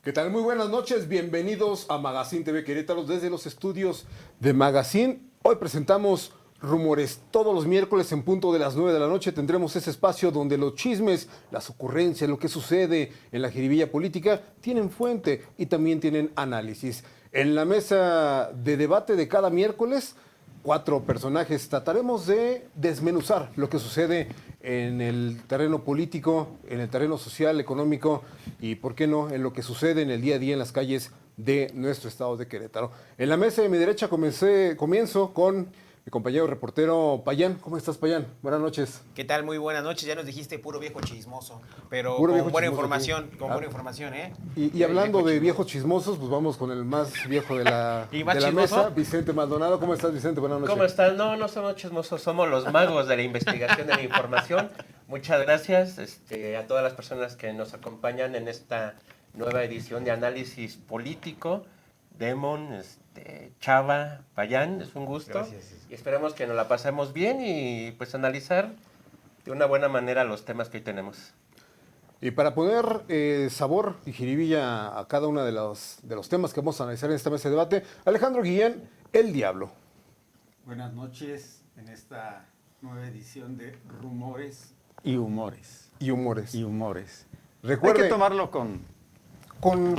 ¿Qué tal? Muy buenas noches, bienvenidos a Magazine TV Querétaro desde los estudios de Magazine. Hoy presentamos Rumores. Todos los miércoles en punto de las 9 de la noche tendremos ese espacio donde los chismes, las ocurrencias, lo que sucede en la jiribilla política tienen fuente y también tienen análisis. En la mesa de debate de cada miércoles, 4 personajes. Trataremos de desmenuzar lo que sucede en el terreno político, en el terreno social, económico y, ¿por qué no?, en lo que sucede en el día a día en las calles de nuestro estado de Querétaro. En la mesa de mi derecha comienzo con mi compañero reportero Payán. ¿Cómo estás, Payán? Buenas noches. ¿Qué tal? Muy buenas noches. Ya nos dijiste puro viejo chismoso, pero Puro con viejo buena chismoso información, aquí. con buena información, ¿eh? Y hablando de viejos chismosos, pues vamos con el más viejo de la, ¿Y más de la chismoso? mesa, Vicente Maldonado. ¿Cómo estás, Vicente? Buenas noches. ¿Cómo están? No, no somos chismosos, somos los magos de la investigación de la información. Muchas gracias a todas las personas que nos acompañan en esta nueva edición de análisis político. Demon, Chava, Payán, es un gusto. Gracias. Y esperemos que nos la pasemos bien y pues analizar de una buena manera los temas que hoy tenemos. Y para poner sabor y jiribilla a cada uno de los temas que vamos a analizar en esta mesa de debate, Alejandro Guillén, El Diablo. Buenas noches en esta nueva edición de Rumores y Humores. Y humores. Y humores. Recuerde, Hay que tomarlo con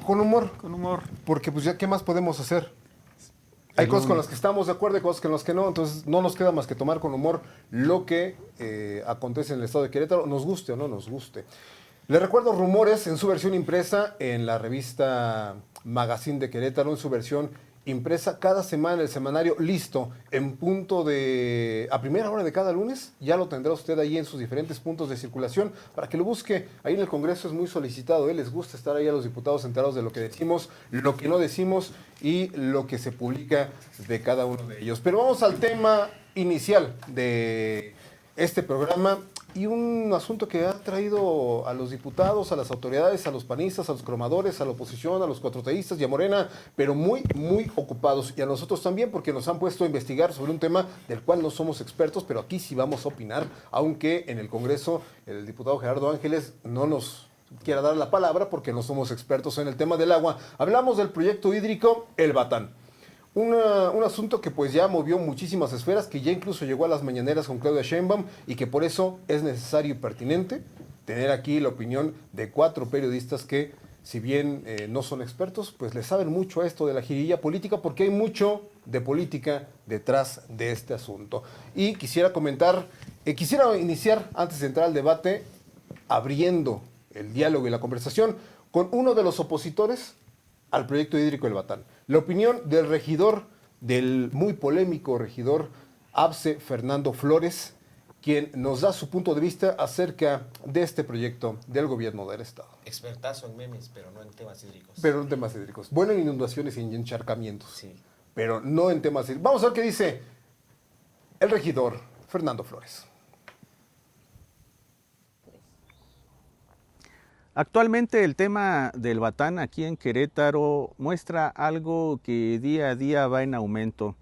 humor, humor. porque pues ya, ¿qué más podemos hacer? Hay cosas con las que estamos de acuerdo y cosas con las que no, entonces no nos queda más que tomar con humor lo que acontece en el estado de Querétaro, nos guste o no nos guste. Les recuerdo Rumores en su versión impresa en la revista Magazine de Querétaro, en su versión impresa cada semana, el semanario listo en punto de a primera hora de cada lunes. Ya lo tendrá usted ahí en sus diferentes puntos de circulación para que lo busque. Ahí en el Congreso es muy solicitado, ¿eh? Les gusta estar ahí a los diputados enterados de lo que decimos, lo que no decimos y lo que se publica de cada uno de ellos. Pero vamos al tema inicial de este programa y un asunto que ha traído a los diputados, a las autoridades, a los panistas, a los cromadores, a la oposición, a los cuatroteístas y a Morena, pero muy, muy ocupados. Y a nosotros también, porque nos han puesto a investigar sobre un tema del cual no somos expertos, pero aquí sí vamos a opinar, aunque en el Congreso el diputado Gerardo Ángeles no nos quiera dar la palabra porque no somos expertos en el tema del agua. Hablamos del proyecto hídrico El Batán. Un asunto que pues ya movió muchísimas esferas, que ya incluso llegó a las mañaneras con Claudia Sheinbaum y que por eso es necesario y pertinente tener aquí la opinión de 4 periodistas que, si bien no son expertos, pues le saben mucho a esto de la jiribilla política porque hay mucho de política detrás de este asunto. Y quisiera iniciar antes de entrar al debate, abriendo el diálogo y la conversación con uno de los opositores al proyecto hídrico El Batán. La opinión del regidor, del muy polémico regidor ABCE, Fernando Flores, quien nos da su punto de vista acerca de este proyecto del gobierno del estado. Expertazo en memes, pero no en temas hídricos. Pero en temas hídricos. Bueno, en inundaciones y en encharcamientos. Sí. Pero no en temas hídricos. Vamos a ver qué dice el regidor Fernando Flores. Actualmente el tema del Batán aquí en Querétaro muestra algo que día a día va en aumento,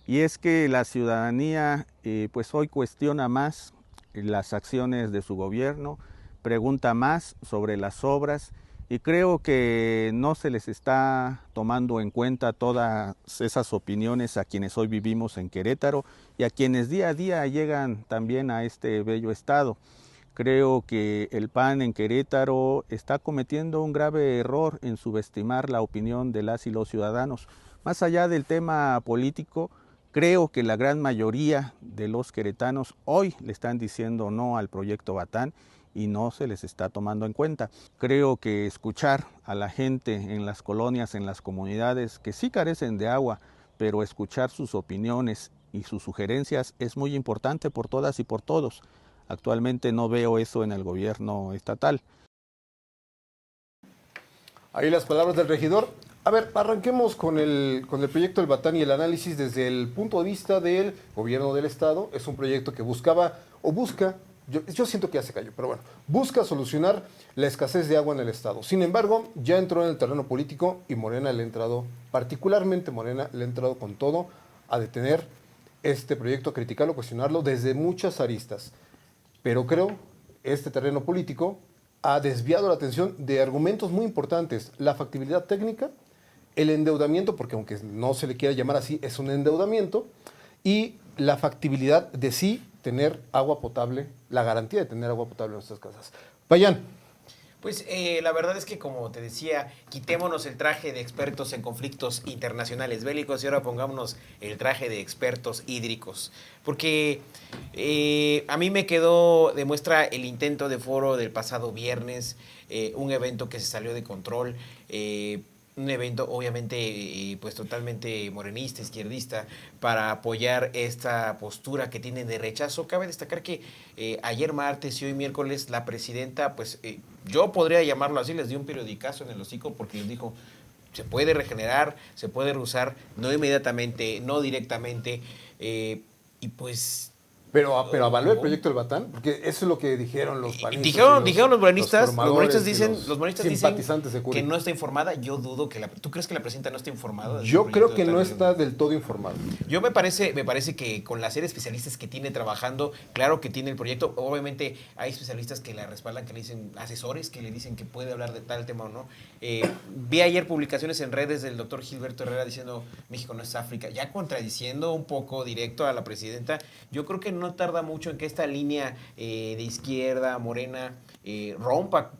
y es que la ciudadanía pues hoy cuestiona más las acciones de su gobierno, pregunta más sobre las obras, y creo que no se les está tomando en cuenta todas esas opiniones a quienes hoy vivimos en Querétaro y a quienes día a día llegan también a este bello estado. Creo que el PAN en Querétaro está cometiendo un grave error en subestimar la opinión de las y los ciudadanos. Más allá del tema político, creo que la gran mayoría de los queretanos hoy le están diciendo no al proyecto Batán y no se les está tomando en cuenta. Creo que escuchar a la gente en las colonias, en las comunidades que sí carecen de agua, pero escuchar sus opiniones y sus sugerencias es muy importante por todas y por todos. Actualmente no veo eso en el gobierno estatal. Ahí las palabras del regidor. A ver, arranquemos con el proyecto del Batán y el análisis desde el punto de vista del gobierno del estado. Es un proyecto que busca, yo siento que ya se cayó, pero bueno, busca solucionar la escasez de agua en el estado. Sin embargo, ya entró en el terreno político y Morena le ha entrado, particularmente Morena le ha entrado con todo a detener este proyecto, a criticarlo, cuestionarlo desde muchas aristas. Pero creo este terreno político ha desviado la atención de argumentos muy importantes. La factibilidad técnica, el endeudamiento, porque aunque no se le quiera llamar así, es un endeudamiento, y la factibilidad de sí tener agua potable, la garantía de tener agua potable en nuestras casas. Payán. Pues la verdad es que, como te decía, quitémonos el traje de expertos en conflictos internacionales bélicos y ahora pongámonos el traje de expertos hídricos. Porque a mí me quedó de muestra el intento de foro del pasado viernes, un evento que se salió de control, un evento obviamente pues totalmente morenista, izquierdista, para apoyar esta postura que tienen de rechazo. Cabe destacar que ayer martes y hoy miércoles la presidenta, pues yo podría llamarlo así, les dio un periodicazo en el hocico porque les dijo, se puede regenerar, se puede reusar, no inmediatamente, no directamente, y pues... Pero avaló el proyecto del Batán, porque eso es lo que dijeron los panistas. Dijeron los morenistas, los morenistas dicen simpatizantes de Curi, que no está informada. Yo dudo que ¿tú crees que la presidenta no está informada? Yo creo que no está del todo informada. Yo me parece que con la serie de especialistas que tiene trabajando, claro que tiene el proyecto. Obviamente hay especialistas que la respaldan, que le dicen asesores, que le dicen que puede hablar de tal tema o no. Vi ayer publicaciones en redes del doctor Gilberto Herrera diciendo México no es África, ya contradiciendo un poco directo a la presidenta. Yo creo que no tarda mucho en que esta línea de izquierda, morena, rompa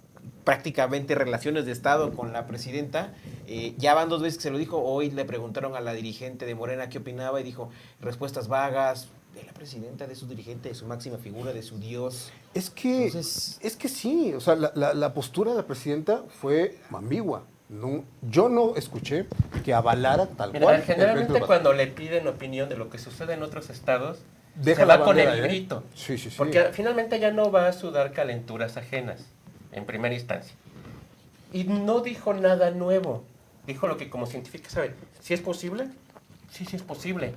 prácticamente relaciones de Estado con la presidenta. Ya van 2 veces que se lo dijo. Hoy le preguntaron a la dirigente de Morena qué opinaba y dijo respuestas vagas de la presidenta, de su dirigente, de su máxima figura, de su Dios. Es que sí, o sea, la postura de la presidenta fue ambigua. No, yo no escuché que avalara tal cual. Generalmente cuando le piden opinión de lo que sucede en otros estados, deja se la va con bandera, el librito. Sí. Porque finalmente ya no va a sudar calenturas ajenas, en primera instancia. Y no dijo nada nuevo. Dijo lo que como científica sabe. ¿Sí es posible? Sí es posible.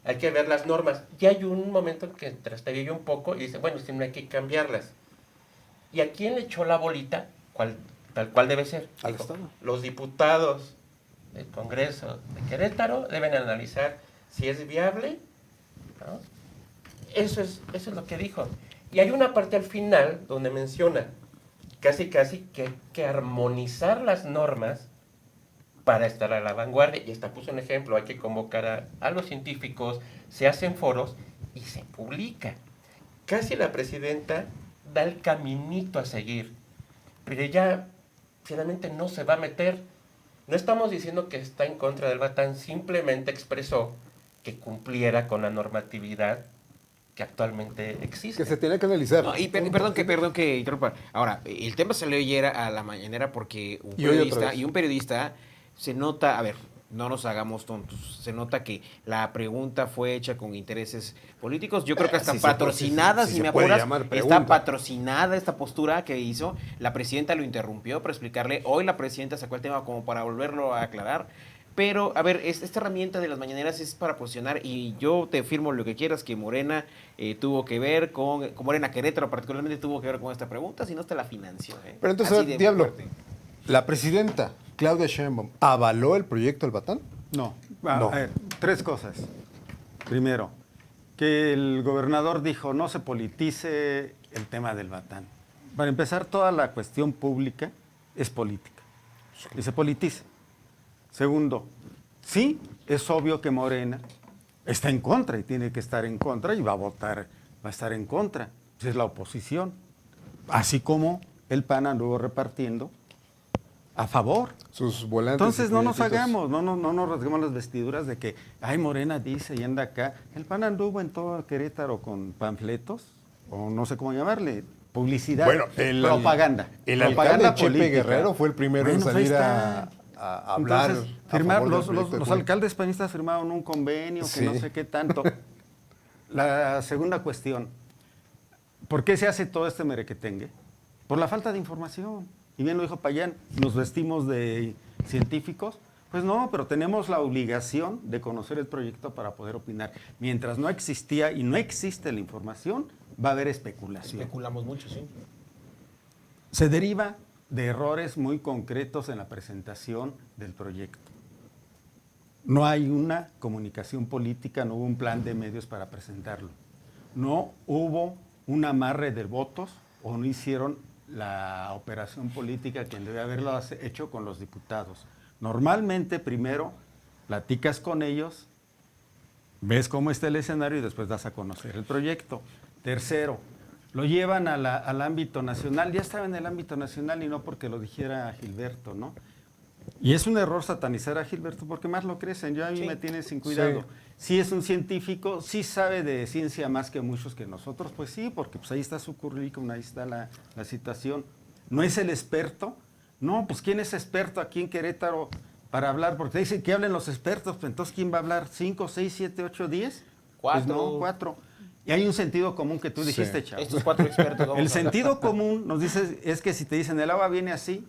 Hay que ver las normas. Y hay un momento en que trastabillo un poco y dice, bueno, si no hay que cambiarlas. ¿Y a quién le echó la bolita? Tal cual debe ser. Al Dijo, Estado. los diputados del Congreso de Querétaro deben analizar si es viable, ¿no? Eso es lo que dijo. Y hay una parte al final donde menciona casi que hay que armonizar las normas para estar a la vanguardia. Y hasta puso un ejemplo, hay que convocar a los científicos, se hacen foros y se publica. Casi la presidenta da el caminito a seguir, pero ella finalmente no se va a meter. No estamos diciendo que está en contra del Batán, simplemente expresó que cumpliera con la normatividad que actualmente existe. Que se tiene que analizar. No, y perdón que interrumpa. Ahora, el tema salió ayer a la mañanera porque un periodista se nota, a ver, no nos hagamos tontos, se nota que la pregunta fue hecha con intereses políticos. Yo creo que está patrocinada, si me apuras, está patrocinada esta postura que hizo. La presidenta lo interrumpió para explicarle. Hoy la presidenta sacó el tema como para volverlo a aclarar. Pero, a ver, esta herramienta de las mañaneras es para posicionar, y yo te firmo lo que quieras, que Morena tuvo que ver con Morena Querétaro particularmente tuvo que ver con esta pregunta, si no te la financió. Pero entonces, Diablo, fuerte. ¿La presidenta Claudia Sheinbaum avaló el proyecto del Batán? No. A ver, 3 cosas. Primero, que el gobernador dijo no se politice el tema del Batán. Para empezar, toda la cuestión pública es política y se politiza. Segundo, sí, es obvio que Morena está en contra y tiene que estar en contra y va a estar en contra. Es la oposición. Así como el PAN anduvo repartiendo a favor. Sus volantes. Entonces no nos hagamos, no nos rasguemos las vestiduras de que, ay, Morena dice y anda acá. El PAN anduvo en todo Querétaro con panfletos, o no sé cómo llamarle, publicidad, propaganda. El alcalde Chepe Guerrero fue el primero en salir a hablar. Entonces, los alcaldes panistas firmaron un convenio que no sé qué tanto. La segunda cuestión, ¿por qué se hace todo este merequetengue? Por la falta de información. Y bien lo dijo Payán, ¿nos vestimos de científicos? Pues no, pero tenemos la obligación de conocer el proyecto para poder opinar. Mientras no existía y no existe la información, va a haber especulación. Especulamos mucho, sí. Se deriva de errores muy concretos en la presentación del proyecto. No hay una comunicación política, no hubo un plan de medios para presentarlo. No hubo un amarre de votos o no hicieron la operación política quien debe haberlo hecho con los diputados. Normalmente primero platicas con ellos, ves cómo está el escenario y después das a conocer el proyecto. Tercero, lo llevan al ámbito nacional, ya estaba en el ámbito nacional y no porque lo dijera Gilberto, ¿no? Y es un error satanizar a Gilberto porque más lo crecen, yo a mí me tiene sin cuidado. Sí es un científico, sí sabe de ciencia más que muchos que nosotros, pues sí, porque pues ahí está su currículum, ahí está la situación. ¿No es el experto? No, pues ¿quién es experto aquí en Querétaro para hablar? Porque te dicen que hablen los expertos, pues entonces ¿quién va a hablar? ¿5, 6, 7, 8, 10? 4. Pues no, 4. Y hay un sentido común que tú dijiste, Chavo. Estos 4 expertos. El sentido común nos dice, es que si te dicen el agua viene así,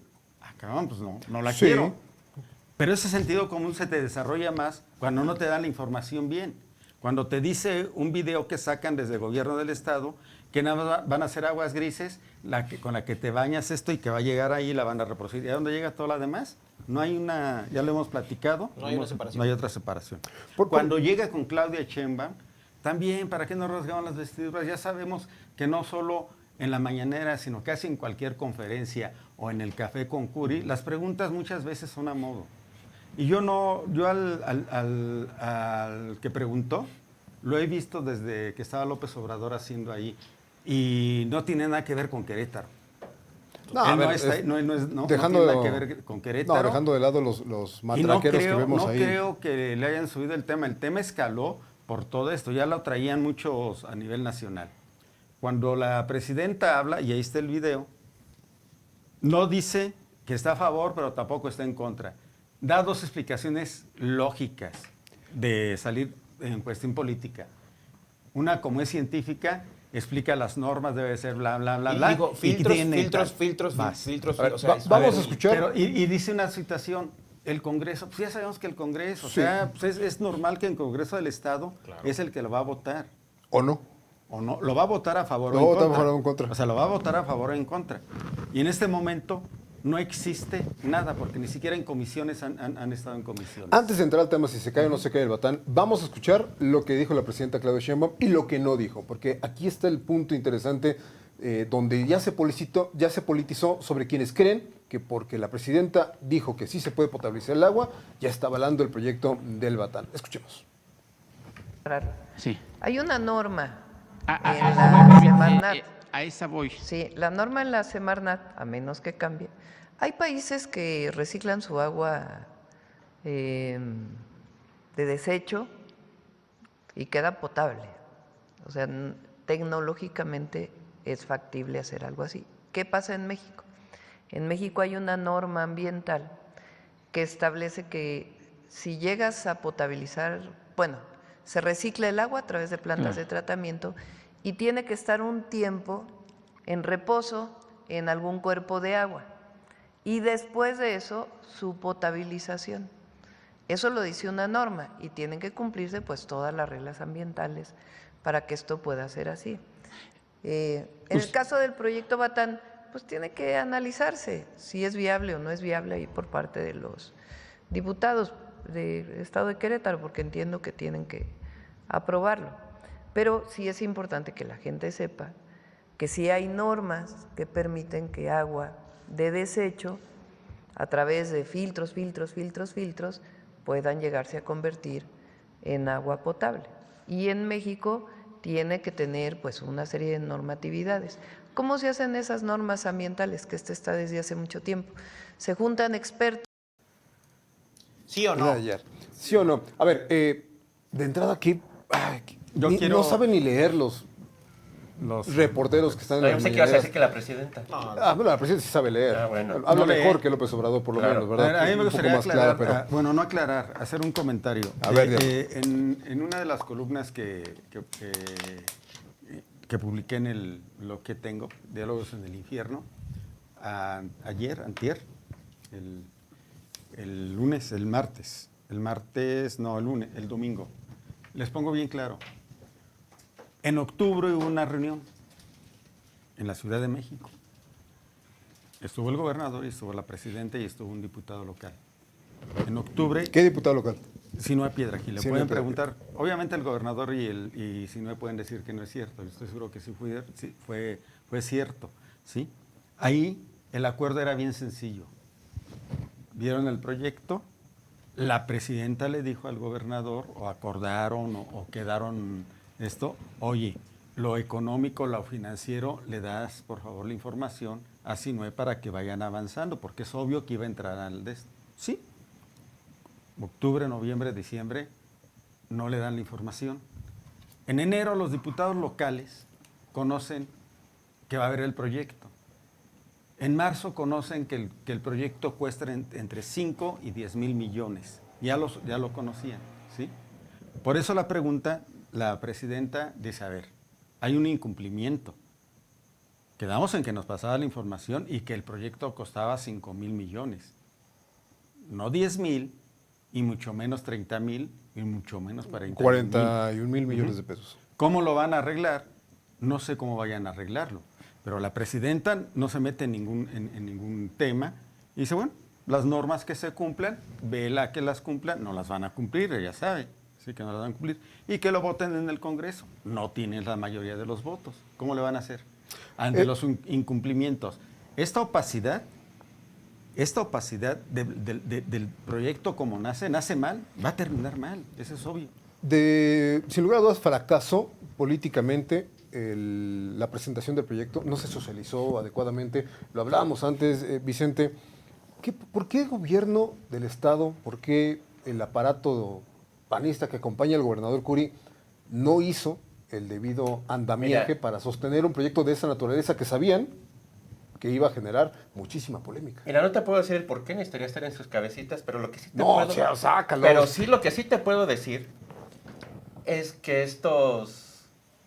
cabrón, pues no la quiero. Pero ese sentido común se te desarrolla más cuando no te dan la información bien. Cuando te dice un video que sacan desde el gobierno del estado que nada más van a ser aguas grises, con la que te bañas esto y que va a llegar ahí y la van a reproducir. ¿Y a dónde llega toda la demás? No hay una, ya lo hemos platicado, no hay una separación. No hay otra separación. Cuando llega con Claudia Sheinbaum, también, ¿para qué nos rasgamos las vestiduras? Ya sabemos que no solo en la mañanera, sino casi en cualquier conferencia o en el café con Curi, las preguntas muchas veces son a modo. Y yo al que preguntó, lo he visto desde que estaba López Obrador haciendo ahí, y no tiene nada que ver con Querétaro. No, no tiene nada que ver con Querétaro. No, dejando de lado los matraqueros que vemos ahí. No creo que le hayan subido el tema. El tema escaló por todo esto, ya lo traían muchos a nivel nacional. Cuando la presidenta habla, y ahí está el video, no dice que está a favor, pero tampoco está en contra. Da 2 explicaciones lógicas de salir en cuestión política. Una, como es científica, explica las normas, debe ser bla, bla, bla, bla. Digo, filtros. Vamos a escuchar. Y dice una citación, el Congreso, pues ya sabemos que el Congreso, o sea, pues es normal que el Congreso del Estado es el que lo va a votar. ¿O no? O no, lo va a votar a favor o en contra. O sea, lo va a votar a favor o en contra. Y en este momento no existe nada, porque ni siquiera en comisiones han estado en comisiones. Antes de entrar al tema si se cae o no se cae el Batán, vamos a escuchar lo que dijo la presidenta Claudia Sheinbaum y lo que no dijo, porque aquí está el punto interesante donde ya se politizó sobre quienes creen que porque la presidenta dijo que sí se puede potabilizar el agua, ya está avalando el proyecto del Batán. Escuchemos. Sí. Hay una norma en la Semarnat. A esa voy. Sí, la norma en la Semarnat, a menos que cambie. Hay países que reciclan su agua de desecho y queda potable. O sea, tecnológicamente es factible hacer algo así. ¿Qué pasa en México? En México hay una norma ambiental que establece que si llegas a potabilizar, bueno, se recicla el agua a través de plantas de tratamiento y tiene que estar un tiempo en reposo en algún cuerpo de agua. Y después de eso, su potabilización. Eso lo dice una norma y tienen que cumplirse pues todas las reglas ambientales para que esto pueda ser así. En el caso del proyecto Batán, pues tiene que analizarse si es viable o no es viable ahí por parte de los diputados del Estado de Querétaro, porque entiendo que tienen que aprobarlo. Pero sí es importante que la gente sepa que sí hay normas que permiten que agua de desecho, a través de filtros, puedan llegarse a convertir en agua potable. Y en México tiene que tener pues una serie de normatividades. ¿Cómo se hacen esas normas ambientales? Que está desde hace mucho tiempo. Se juntan expertos. ¿Sí o no? ¿Sí o no? A ver, de entrada aquí, no saben ni leer los reporteros que están en No, la yo sé que ibas a decir que la presidenta. bueno, la presidenta sí sabe leer. Bueno. Habla No mejor lee. que López Obrador, por lo menos, ¿verdad? A mí me Un gustaría poco más aclarar, clara, pero... bueno, no aclarar, hacer un comentario. A ver, en una de las columnas que publiqué en lo que tengo, Diálogos en el Infierno, antier, el lunes, el domingo, les pongo bien claro. En octubre hubo una reunión en la Ciudad de México. Estuvo el gobernador, y estuvo la presidenta y estuvo un diputado local. En octubre... ¿Qué diputado local? Sinúe Piedra Gil. Le Sinúe pueden Piedra preguntar, obviamente el gobernador y Sinúe pueden decir que no es cierto. Yo estoy seguro que sí fue cierto, ¿sí? Ahí el acuerdo era bien sencillo. Vieron el proyecto, la presidenta le dijo al gobernador, o acordaron, o quedaron esto, oye, lo económico, lo financiero, le das, por favor, la información a Sinue para que vayan avanzando, porque es obvio que iba a entrar al de esto. Sí, octubre, noviembre, diciembre, no le dan la información. En enero los diputados locales conocen que va a haber el proyecto. En marzo conocen que el proyecto cuesta entre 5 y 10 mil millones. Ya lo conocían, ¿sí? Por eso la pregunta, la presidenta dice, a ver, hay un incumplimiento. Quedamos en que nos pasaba la información y que el proyecto costaba 5 mil millones. No 10 mil, y mucho menos 30 mil, y mucho menos 41 mil millones de pesos. ¿Cómo lo van a arreglar? No sé cómo vayan a arreglarlo. Pero la presidenta no se mete en ningún tema y dice, bueno, las normas que se cumplan, vela que las cumplan, no las van a cumplir, ella sabe, sí que no las van a cumplir. Y que lo voten en el Congreso. No tienen la mayoría de los votos. ¿Cómo le van a hacer? Ante los incumplimientos. Esta opacidad del proyecto como nace mal, va a terminar mal, eso es obvio. Sin lugar a dudas, fracaso políticamente la presentación del proyecto, no se socializó adecuadamente. Lo hablábamos antes, Vicente. ¿Por qué el gobierno del Estado, por qué el aparato panista que acompaña al gobernador Curi no hizo el debido andamiaje para sostener un proyecto de esa naturaleza que sabían que iba a generar muchísima polémica? Mira, no te puedo decir el por qué, necesitaría estar en sus cabecitas, pero lo que sí te No, puedo... o sea, sácalo. Pero sí, lo que sí te puedo decir es que estos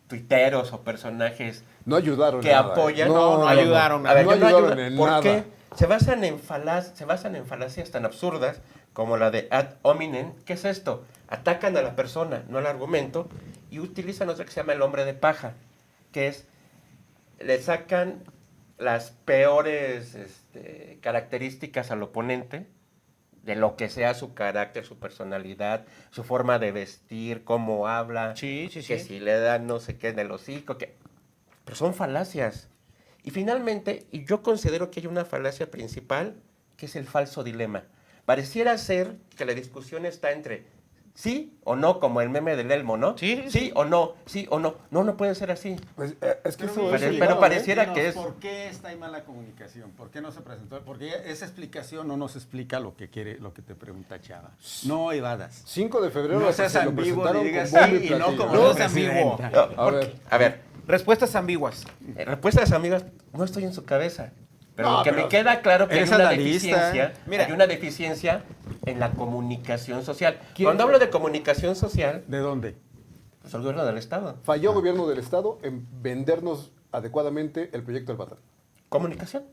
tuiteros o personajes no ayudaron que nada, apoyan... No ayudaron. A ver, no yo no ayudaron ayudo. en ¿Por nada. qué? Se basan en falacias tan absurdas como la de ad hominem. ¿Qué es esto? Atacan a la persona, no al argumento, y utilizan otra que se llama el hombre de paja, que es, le sacan las peores características al oponente, de lo que sea su carácter, su personalidad, su forma de vestir, cómo habla, Sí. que si le dan no sé qué en el hocico, pero son falacias. Y finalmente, y yo considero que hay una falacia principal, que es el falso dilema. Pareciera ser que la discusión está entre sí o no, como el meme del Elmo, ¿no? Sí o no, sí o no. No puede ser así. Pues, es que Pero pareciera que es... ¿Por qué está ahí mala comunicación? ¿Por qué no se presentó? Porque esa explicación no nos explica lo que te pregunta Chava. No evadas. 5 de febrero No seas se lo ambiguo, presentaron ni digas con bombo sí y no platillo. como No la seas ambiguo. presidenta. A ver. Respuestas ambiguas. Respuestas, amigas, no estoy en su cabeza. Pero No, lo que pero me queda claro que hay eres una analista. deficiencia, Mira. hay una deficiencia en la comunicación social. Cuando hablo de comunicación social, ¿De dónde? pues el gobierno del Estado. Falló gobierno del Estado en vendernos adecuadamente el proyecto del Batán. Comunicación.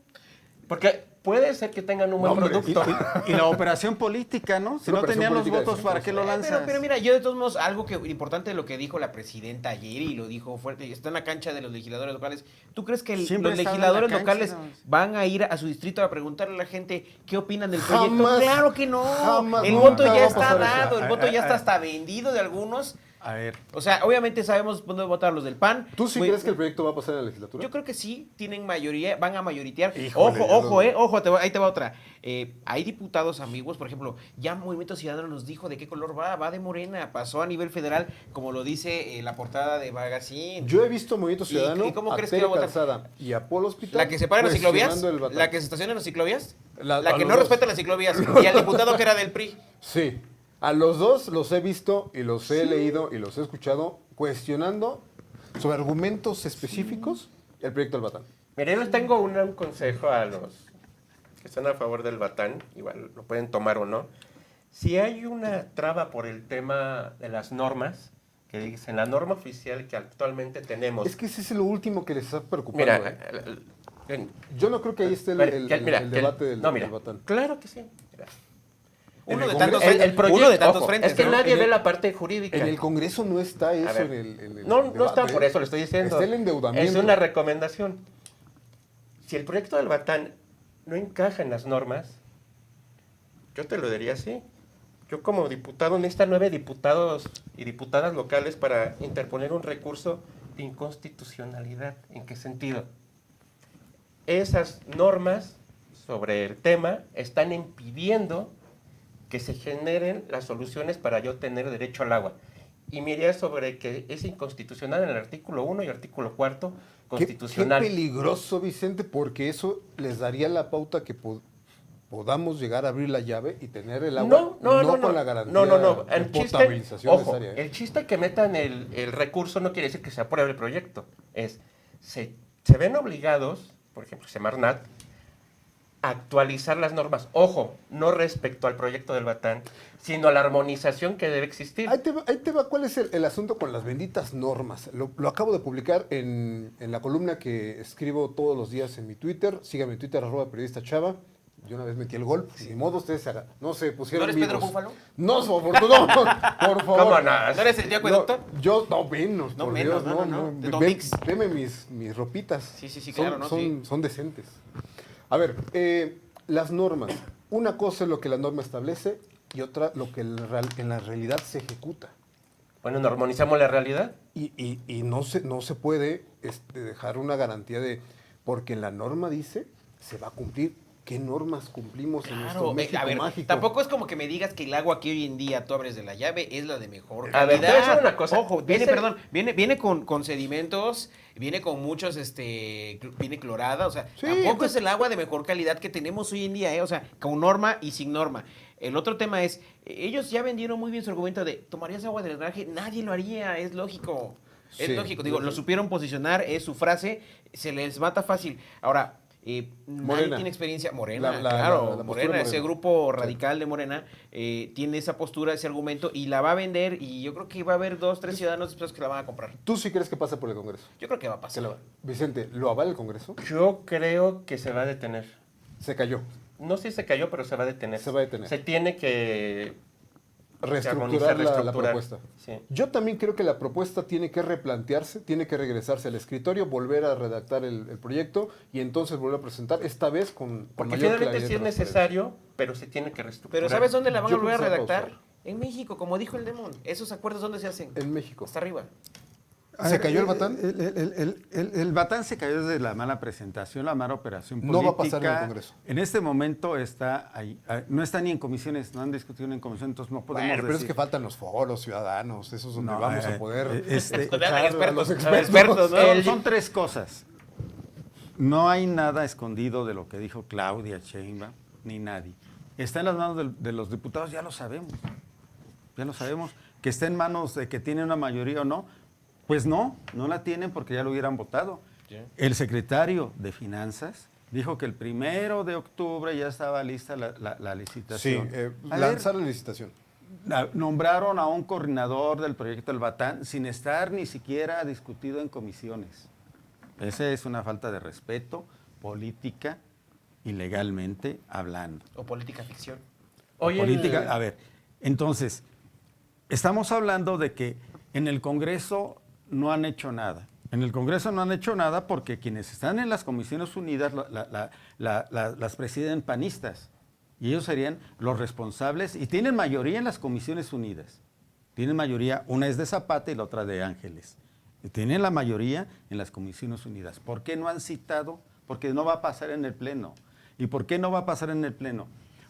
Porque puede ser que tengan un buen hombre, producto. Y la operación política, ¿no? Si Una no operación tenían los política votos, ¿para qué lo lanzas? Pero mira, yo de todos modos, algo que importante de lo que dijo la presidenta ayer y lo dijo fuerte, está en la cancha de los legisladores locales. ¿Tú crees que Siempre los he estado en legisladores la cancha, locales nada más. van a ir a su distrito a preguntarle a la gente qué opinan del proyecto? Jamás, Claro que no. jamás, El nunca voto va ya a está pasar eso. dado, el voto ya está hasta vendido de algunos. A ver, O sea, obviamente sabemos dónde votar los del PAN. ¿Tú sí Güey, crees que el proyecto va a pasar en la legislatura? Yo creo que sí, tienen mayoría, van a mayoritear. Híjole, Ojo, yo no- ojo, ahí te va otra. Hay diputados amigos, por ejemplo, ya Movimiento Ciudadano nos dijo de qué color va de morena, pasó a nivel federal, como lo dice la portada de Magazine. Yo he visto Movimiento Ciudadano ¿Y cómo a crees que Tere va a votar? Calzada y a Polo Hospital. La que se para en las ciclovías, cuestionando el Batán. la que se estaciona en las ciclovías, La- la a que los no dos. respeta las ciclovías, y al diputado que era del PRI. Sí, a los dos los he visto y los he leído y los he escuchado cuestionando sobre argumentos específicos el proyecto del Batán. Mira, yo les tengo un consejo a los que están a favor del Batán, igual lo pueden tomar o no. Si hay una traba por el tema de las normas, que dicen la norma oficial que actualmente tenemos. Es que ese es lo último que les está preocupando. Mira, ¿eh? Yo no creo que ahí esté el debate del Batán. Claro que sí. Mira. Uno el de Congreso- tantos frentes. Uno de tantos ojo, frentes. es que ¿no? nadie En ve el- la parte jurídica. En el Congreso no está eso A ver, en el no debate, está por eso, le estoy diciendo. Está el endeudamiento. Es una recomendación. Si el proyecto del Batán no encaja en las normas, yo te lo diría así. Yo como diputado necesito 9 diputados y diputadas locales para interponer un recurso de inconstitucionalidad. ¿En qué sentido? esas normas sobre el tema están impidiendo que se generen las soluciones para yo tener derecho al agua. Y mi idea es sobre que es inconstitucional en el artículo 1 y artículo 4 constitucional. Qué peligroso, Vicente, porque eso les daría la pauta que podamos llegar a abrir la llave y tener el agua no, con la garantía no. de El chiste, potabilización ojo, necesaria. el chiste que metan el recurso no quiere decir que se apruebe el proyecto. Se ven obligados, por ejemplo, Semarnat, a actualizar las normas. Ojo, no respecto al proyecto del Batán, sino a la armonización que debe existir. Ahí te va. ¿Cuál es el asunto con las benditas normas? Lo acabo de publicar en la columna que escribo todos los días en mi Twitter. Síganme en Twitter, @periodistachava. Yo una vez metí el gol. Ni modo, ustedes no se pusieron ¿No eres vivos. Pedro Búfalo? No, por favor. ¿Cómo no? ¿No eres el tío acueducto? No, menos, No, por menos, Dios, no. De Don Ven, Mix. veme mis ropitas. Sí, claro, ¿no? Sí. Son decentes. A ver, las normas. Una cosa es lo que la norma establece y otra lo que en la realidad se ejecuta. Bueno, ¿no armonizamos la realidad? Y no se puede dejar una garantía de, porque la norma dice, se va a cumplir. ¿Qué normas cumplimos en nuestro México a ver, mágico? tampoco es como que me digas que el agua que hoy en día tú abres de la llave es la de mejor A ver, calidad. te voy a decir una cosa. Ojo, viene con sedimentos, viene con muchos, viene clorada, o sea, Sí, tampoco pues- es el agua de mejor calidad que tenemos hoy en día, o sea, con norma y sin norma. El otro tema es, ellos ya vendieron muy bien su argumento de, ¿tomarías agua de drenaje? Nadie lo haría, es lógico. Es Sí. lógico, digo, lo supieron posicionar, es su frase, se les mata fácil. Ahora, nadie Morena. tiene experiencia. Morena, La claro, postura Morena, ese Morena. grupo radical de Morena tiene esa postura, ese argumento y la va a vender y yo creo que va a haber 2, 3 ciudadanos después que la van a comprar. ¿Tú sí crees que pase por el Congreso? Yo creo que va a pasar. Vicente, ¿lo avala el Congreso? Yo creo que se va a detener. Se cayó. No sé si se cayó, pero se va a detener. Se va a detener. Se tiene que Reestructurar la reestructurar. propuesta. Sí. Yo también creo que la propuesta tiene que replantearse, tiene que regresarse al escritorio, volver a redactar el proyecto y entonces volver a presentar, esta vez con Porque mayor finalmente claridad sí y es transparencia. necesario, pero se tiene que reestructurar. Pero ¿sabes dónde la van Yo a volver a creo que se va a redactar? pausar. En México, como dijo el Demon. ¿Esos acuerdos dónde se hacen? En México. Hasta arriba. ¿Se cayó el Batán? El Batán se cayó desde la mala presentación, la mala operación política. No va a pasar en el Congreso. En este momento está ahí. No está ni en comisiones, no han discutido en comisiones, entonces no podemos Bueno, pero es decir. que faltan los foros ciudadanos, eso es donde No, vamos a poder Vean a escuchar a los expertos, ¿no? Son tres cosas. No hay nada escondido de lo que dijo Claudia Sheinbaum, ni nadie. Está en las manos de los diputados, ya lo sabemos. Ya lo sabemos. Que está en manos de que tiene una mayoría o no, pues no la tienen porque ya lo hubieran votado. El secretario de Finanzas dijo que el 1 de octubre ya estaba lista la Sí, licitación. A ver, lanzar la licitación. nombraron a un coordinador del proyecto del Batán sin estar ni siquiera discutido en comisiones. Esa es una falta de respeto política y legalmente hablando. O política ficción. Oye, Política, a ver, entonces, estamos hablando de que en el Congreso no han hecho nada. En el Congreso no han hecho nada porque quienes están en las Comisiones Unidas las presiden panistas. Y ellos serían los responsables y tienen mayoría en las Comisiones Unidas. Tienen mayoría, una es de Zapata y la otra de Ángeles. Y tienen la mayoría en las Comisiones Unidas. ¿Por qué no han citado? Porque no va a pasar en el Pleno. ¿Y por qué no va a pasar en el Pleno?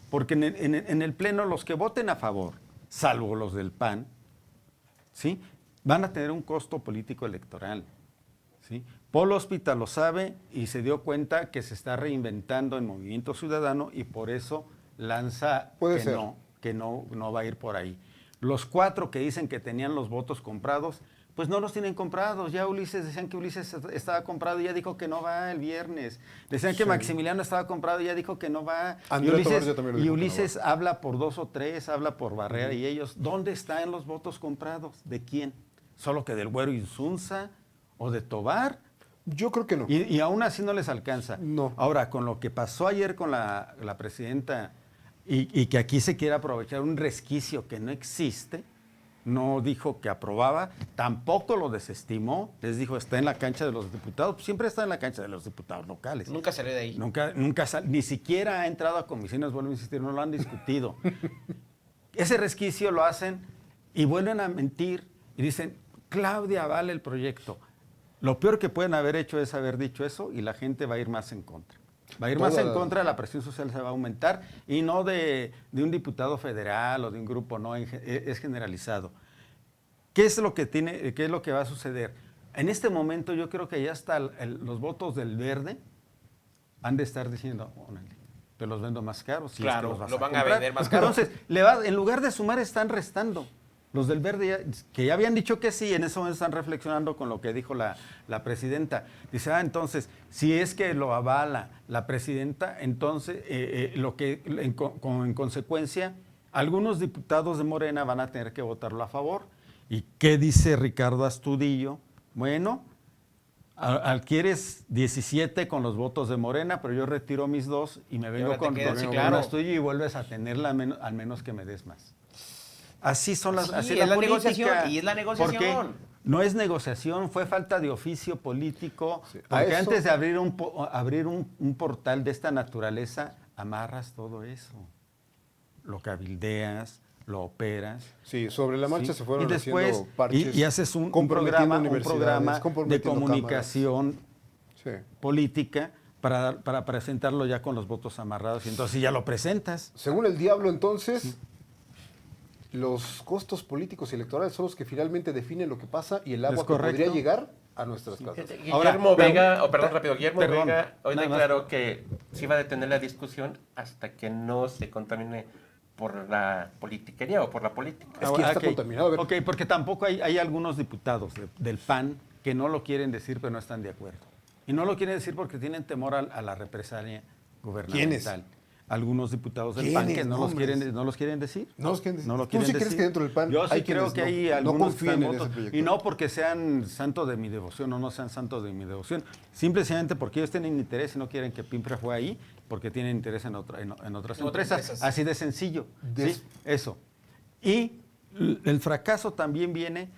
Porque en el Pleno los que voten a favor, salvo los del PAN, ¿sí?, van a tener un costo político electoral. ¿Sí? Polo Hospital lo sabe y se dio cuenta que se está reinventando en Movimiento Ciudadano y por eso lanza que no va a ir por ahí. Los 4 que dicen que tenían los votos comprados, pues no los tienen comprados. Ya decían que Ulises estaba comprado y ya dijo que no va el viernes. Decían que Maximiliano estaba comprado y ya dijo que no va. Andrés Tobar ya también lo dijo que no Ulises habla por 2 o 3, habla por Barrera y ellos. ¿Dónde están los votos comprados? ¿De quién? ¿Solo que del Güero Insunza o de Tobar? Yo creo que no. Y aún así no les alcanza. No. Ahora, con lo que pasó ayer con la presidenta y que aquí se quiere aprovechar un resquicio que no existe, no dijo que aprobaba, tampoco lo desestimó, les dijo está en la cancha de los diputados, siempre está en la cancha de los diputados locales. Nunca salió de ahí. Nunca ni siquiera ha entrado a comisiones, vuelvo a insistir, no lo han discutido. Ese resquicio lo hacen y vuelven a mentir y dicen, Claudia avala el proyecto. Lo peor que pueden haber hecho es haber dicho eso y la gente va a ir más en contra. Va a ir más en contra, la presión social se va a aumentar y no de un diputado federal o de un grupo, no, es generalizado. ¿Qué es lo que va a suceder? En este momento yo creo que ya hasta los votos del Verde han de estar diciendo, órale, te los vendo más caros. Si Claro, es que los vas lo van a comprar. vender más caro. Entonces, en lugar de sumar, están restando. Los del Verde, que ya habían dicho que sí, en ese momento están reflexionando con lo que dijo la presidenta. Dice, entonces, si es que lo avala la presidenta, entonces, en consecuencia, algunos diputados de Morena van a tener que votarlo a favor. ¿Y qué dice Ricardo Astudillo? Bueno, adquieres 17 con los votos de Morena, pero yo retiro mis 2 y me vengo con Astudillo y vuelves a tenerla al menos que me des más. Así son las, Sí, así es la política. negociación, y es la negociación. Porque no es negociación, fue falta de oficio político. Sí, Porque antes de abrir un portal de esta naturaleza, amarras todo eso. Lo cabildeas, lo operas. Sí, sobre la marcha Sí. se fueron y después, haciendo parches. y haces un comprometiendo programa de comprometiendo comunicación cámaras. Sí. política para presentarlo ya con los votos amarrados. Y entonces ya lo presentas. Según el diablo, entonces, los costos políticos y electorales son los que finalmente definen lo que pasa y el agua que correcto. podría llegar a nuestras casas. Guillermo Vega perdón, hoy nada más. declaró que se iba a detener la discusión hasta que no se contamine por la politiquería o por la política. Es que ya está Ok. contaminado. A ver. Ok, porque tampoco hay algunos diputados del PAN que no lo quieren decir, pero no están de acuerdo. Y no lo quieren decir porque tienen temor a la represalia gubernamental. Algunos diputados del PAN que ¿Quiénes? no los Nombres. quieren decir. No los quieren decir. No lo ¿Tú quieren sí crees decir. que dentro del PAN Yo sí hay creo quienes que no- hay no algunos confían en votos, ese proyecto? y no porque sean santos de mi devoción o no sean santos de mi devoción, simplemente porque ellos tienen interés y no quieren que Pimpre juegue ahí, porque tienen interés en otras empresas. Así de sencillo. ¿sí? Eso. Y el fracaso también viene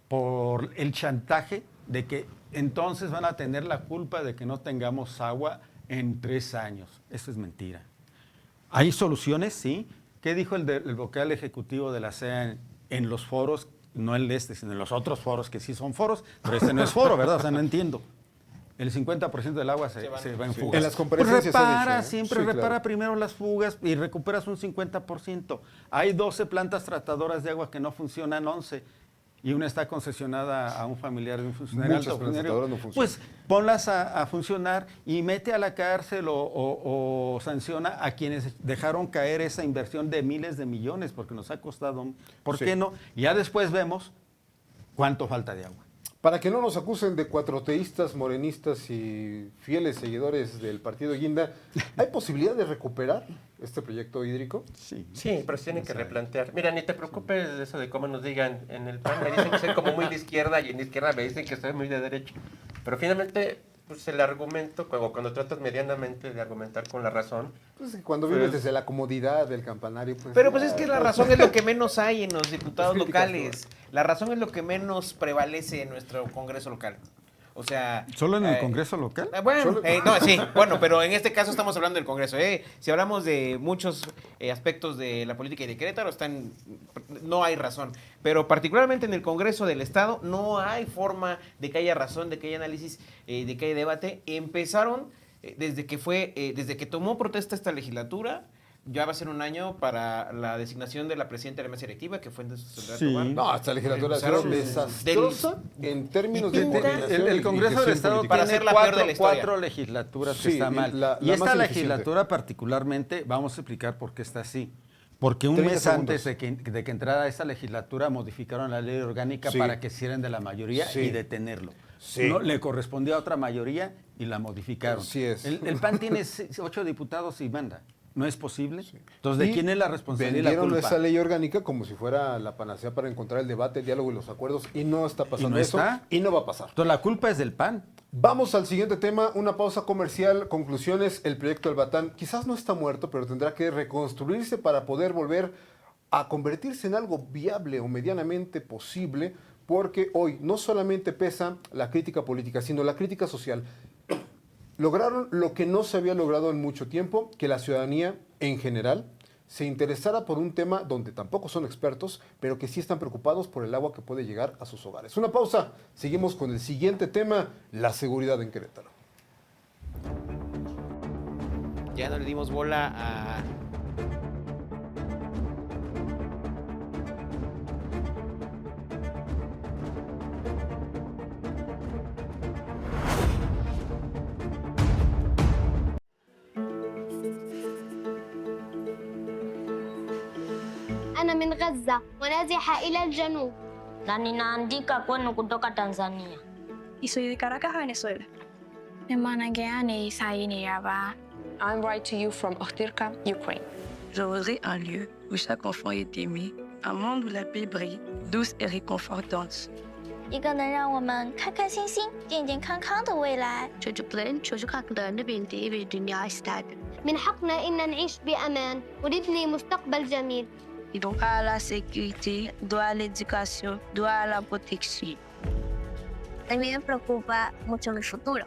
por el chantaje de que entonces van a tener la culpa de que no tengamos agua en 3 años. Eso es mentira. ¿Hay soluciones? Sí. ¿Qué dijo el vocal ejecutivo de la CEA en los foros? No el de este, sino en los otros foros, que sí son foros, pero este no es foro, ¿verdad? O sea, no entiendo. El 50% del agua se va en fugas. En las comparecencias se ha repara, dicho, ¿eh? siempre Sí, repara claro. primero las fugas y recuperas un 50%. Hay 12 plantas tratadoras de agua que no funcionan, 11. Y una está concesionada a un familiar de un funcionario. Muchas alto plantas funcionario. tratadoras no funcionan. Pues ponlas a funcionar y mete a la cárcel o sanciona a quienes dejaron caer esa inversión de miles de millones, porque nos ha costado. ¿Por Sí. qué no? Y ya después vemos cuánto falta de agua. Para que no nos acusen de cuatroteístas, morenistas y fieles seguidores del partido Guinda, ¿hay posibilidad de recuperar este proyecto hídrico? Sí. Sí, pero se tienen que replantear. Mira, ni te preocupes de eso de cómo nos digan en el PAN. Me dicen que soy como muy de izquierda y en la izquierda me dicen que soy muy de derecha. Pero finalmente, pues el argumento, cuando tratas medianamente de argumentar con la razón, Pues cuando vives desde la comodidad del campanario, pues... Pero pues es que la razón es lo que menos hay en los diputados Las críticas, locales. La razón es lo que menos prevalece en nuestro Congreso local. O sea... ¿Solo en el Congreso local? Bueno, no, sí, bueno, pero en este caso estamos hablando del Congreso. Si hablamos de muchos aspectos de la política y de Querétaro, no hay razón. Pero particularmente en el Congreso del Estado no hay forma de que haya razón, de que haya análisis, de que haya debate. Empezaron desde que tomó protesta esta legislatura. Ya va a ser un año para la designación de la presidenta de la mesa directiva, que fue en Sí. No, esta legislatura ha sido Empezaron desastrosa en términos de pinta- coordinación El y Congreso del gestión Estado política. Para tiene ser la peor de la historia. 4 legislaturas que Sí, está mal. la y esta más ineficiente. legislatura particularmente, vamos a explicar por qué está así. Porque un 30 mes segundos. antes de que entrara esta legislatura modificaron la ley orgánica Sí. para que hicieran de la mayoría Sí. y detenerlo. Sí. No, le correspondía a otra mayoría y la modificaron. Así es. El PAN tiene 8 diputados y manda. ¿No es posible? Entonces, ¿de Y quién es la responsabilidad y la vendieron culpa? esa ley orgánica como si fuera la panacea para encontrar el debate, el diálogo y los acuerdos, y no está pasando no eso, está. y no va a pasar. Entonces, la culpa es del PAN. Vamos al siguiente tema, una pausa comercial, conclusiones, el proyecto del Batán quizás no está muerto, pero tendrá que reconstruirse para poder volver a convertirse en algo viable o medianamente posible, porque hoy no solamente pesa la crítica política, sino la crítica social. Lograron lo que no se había logrado en mucho tiempo, que la ciudadanía en general se interesara por un tema donde tampoco son expertos, pero que sí están preocupados por el agua que puede llegar a sus hogares. Una pausa, seguimos con el siguiente tema, la seguridad en Querétaro. Ya no le dimos bola a... أنا من غزة ونازحة إلى الجنوب. Na ninaandika kwenu kutoka Tanzania. Y soy de Caracas, Venezuela. I'm writing to you from Okhtirka, Ukraine. Je voudrais un lieu où chaque enfant est aimé, un monde où la paix brille, douce et réconfortante. 一个能让我们开开心心、健健康康的未来。 من حقنا إن نعيش بأمان ونبني مستقبل جميل. Droit à la sécurité, droit à l'éducation, droit à la protection. A mí me preocupa mucho mi futuro.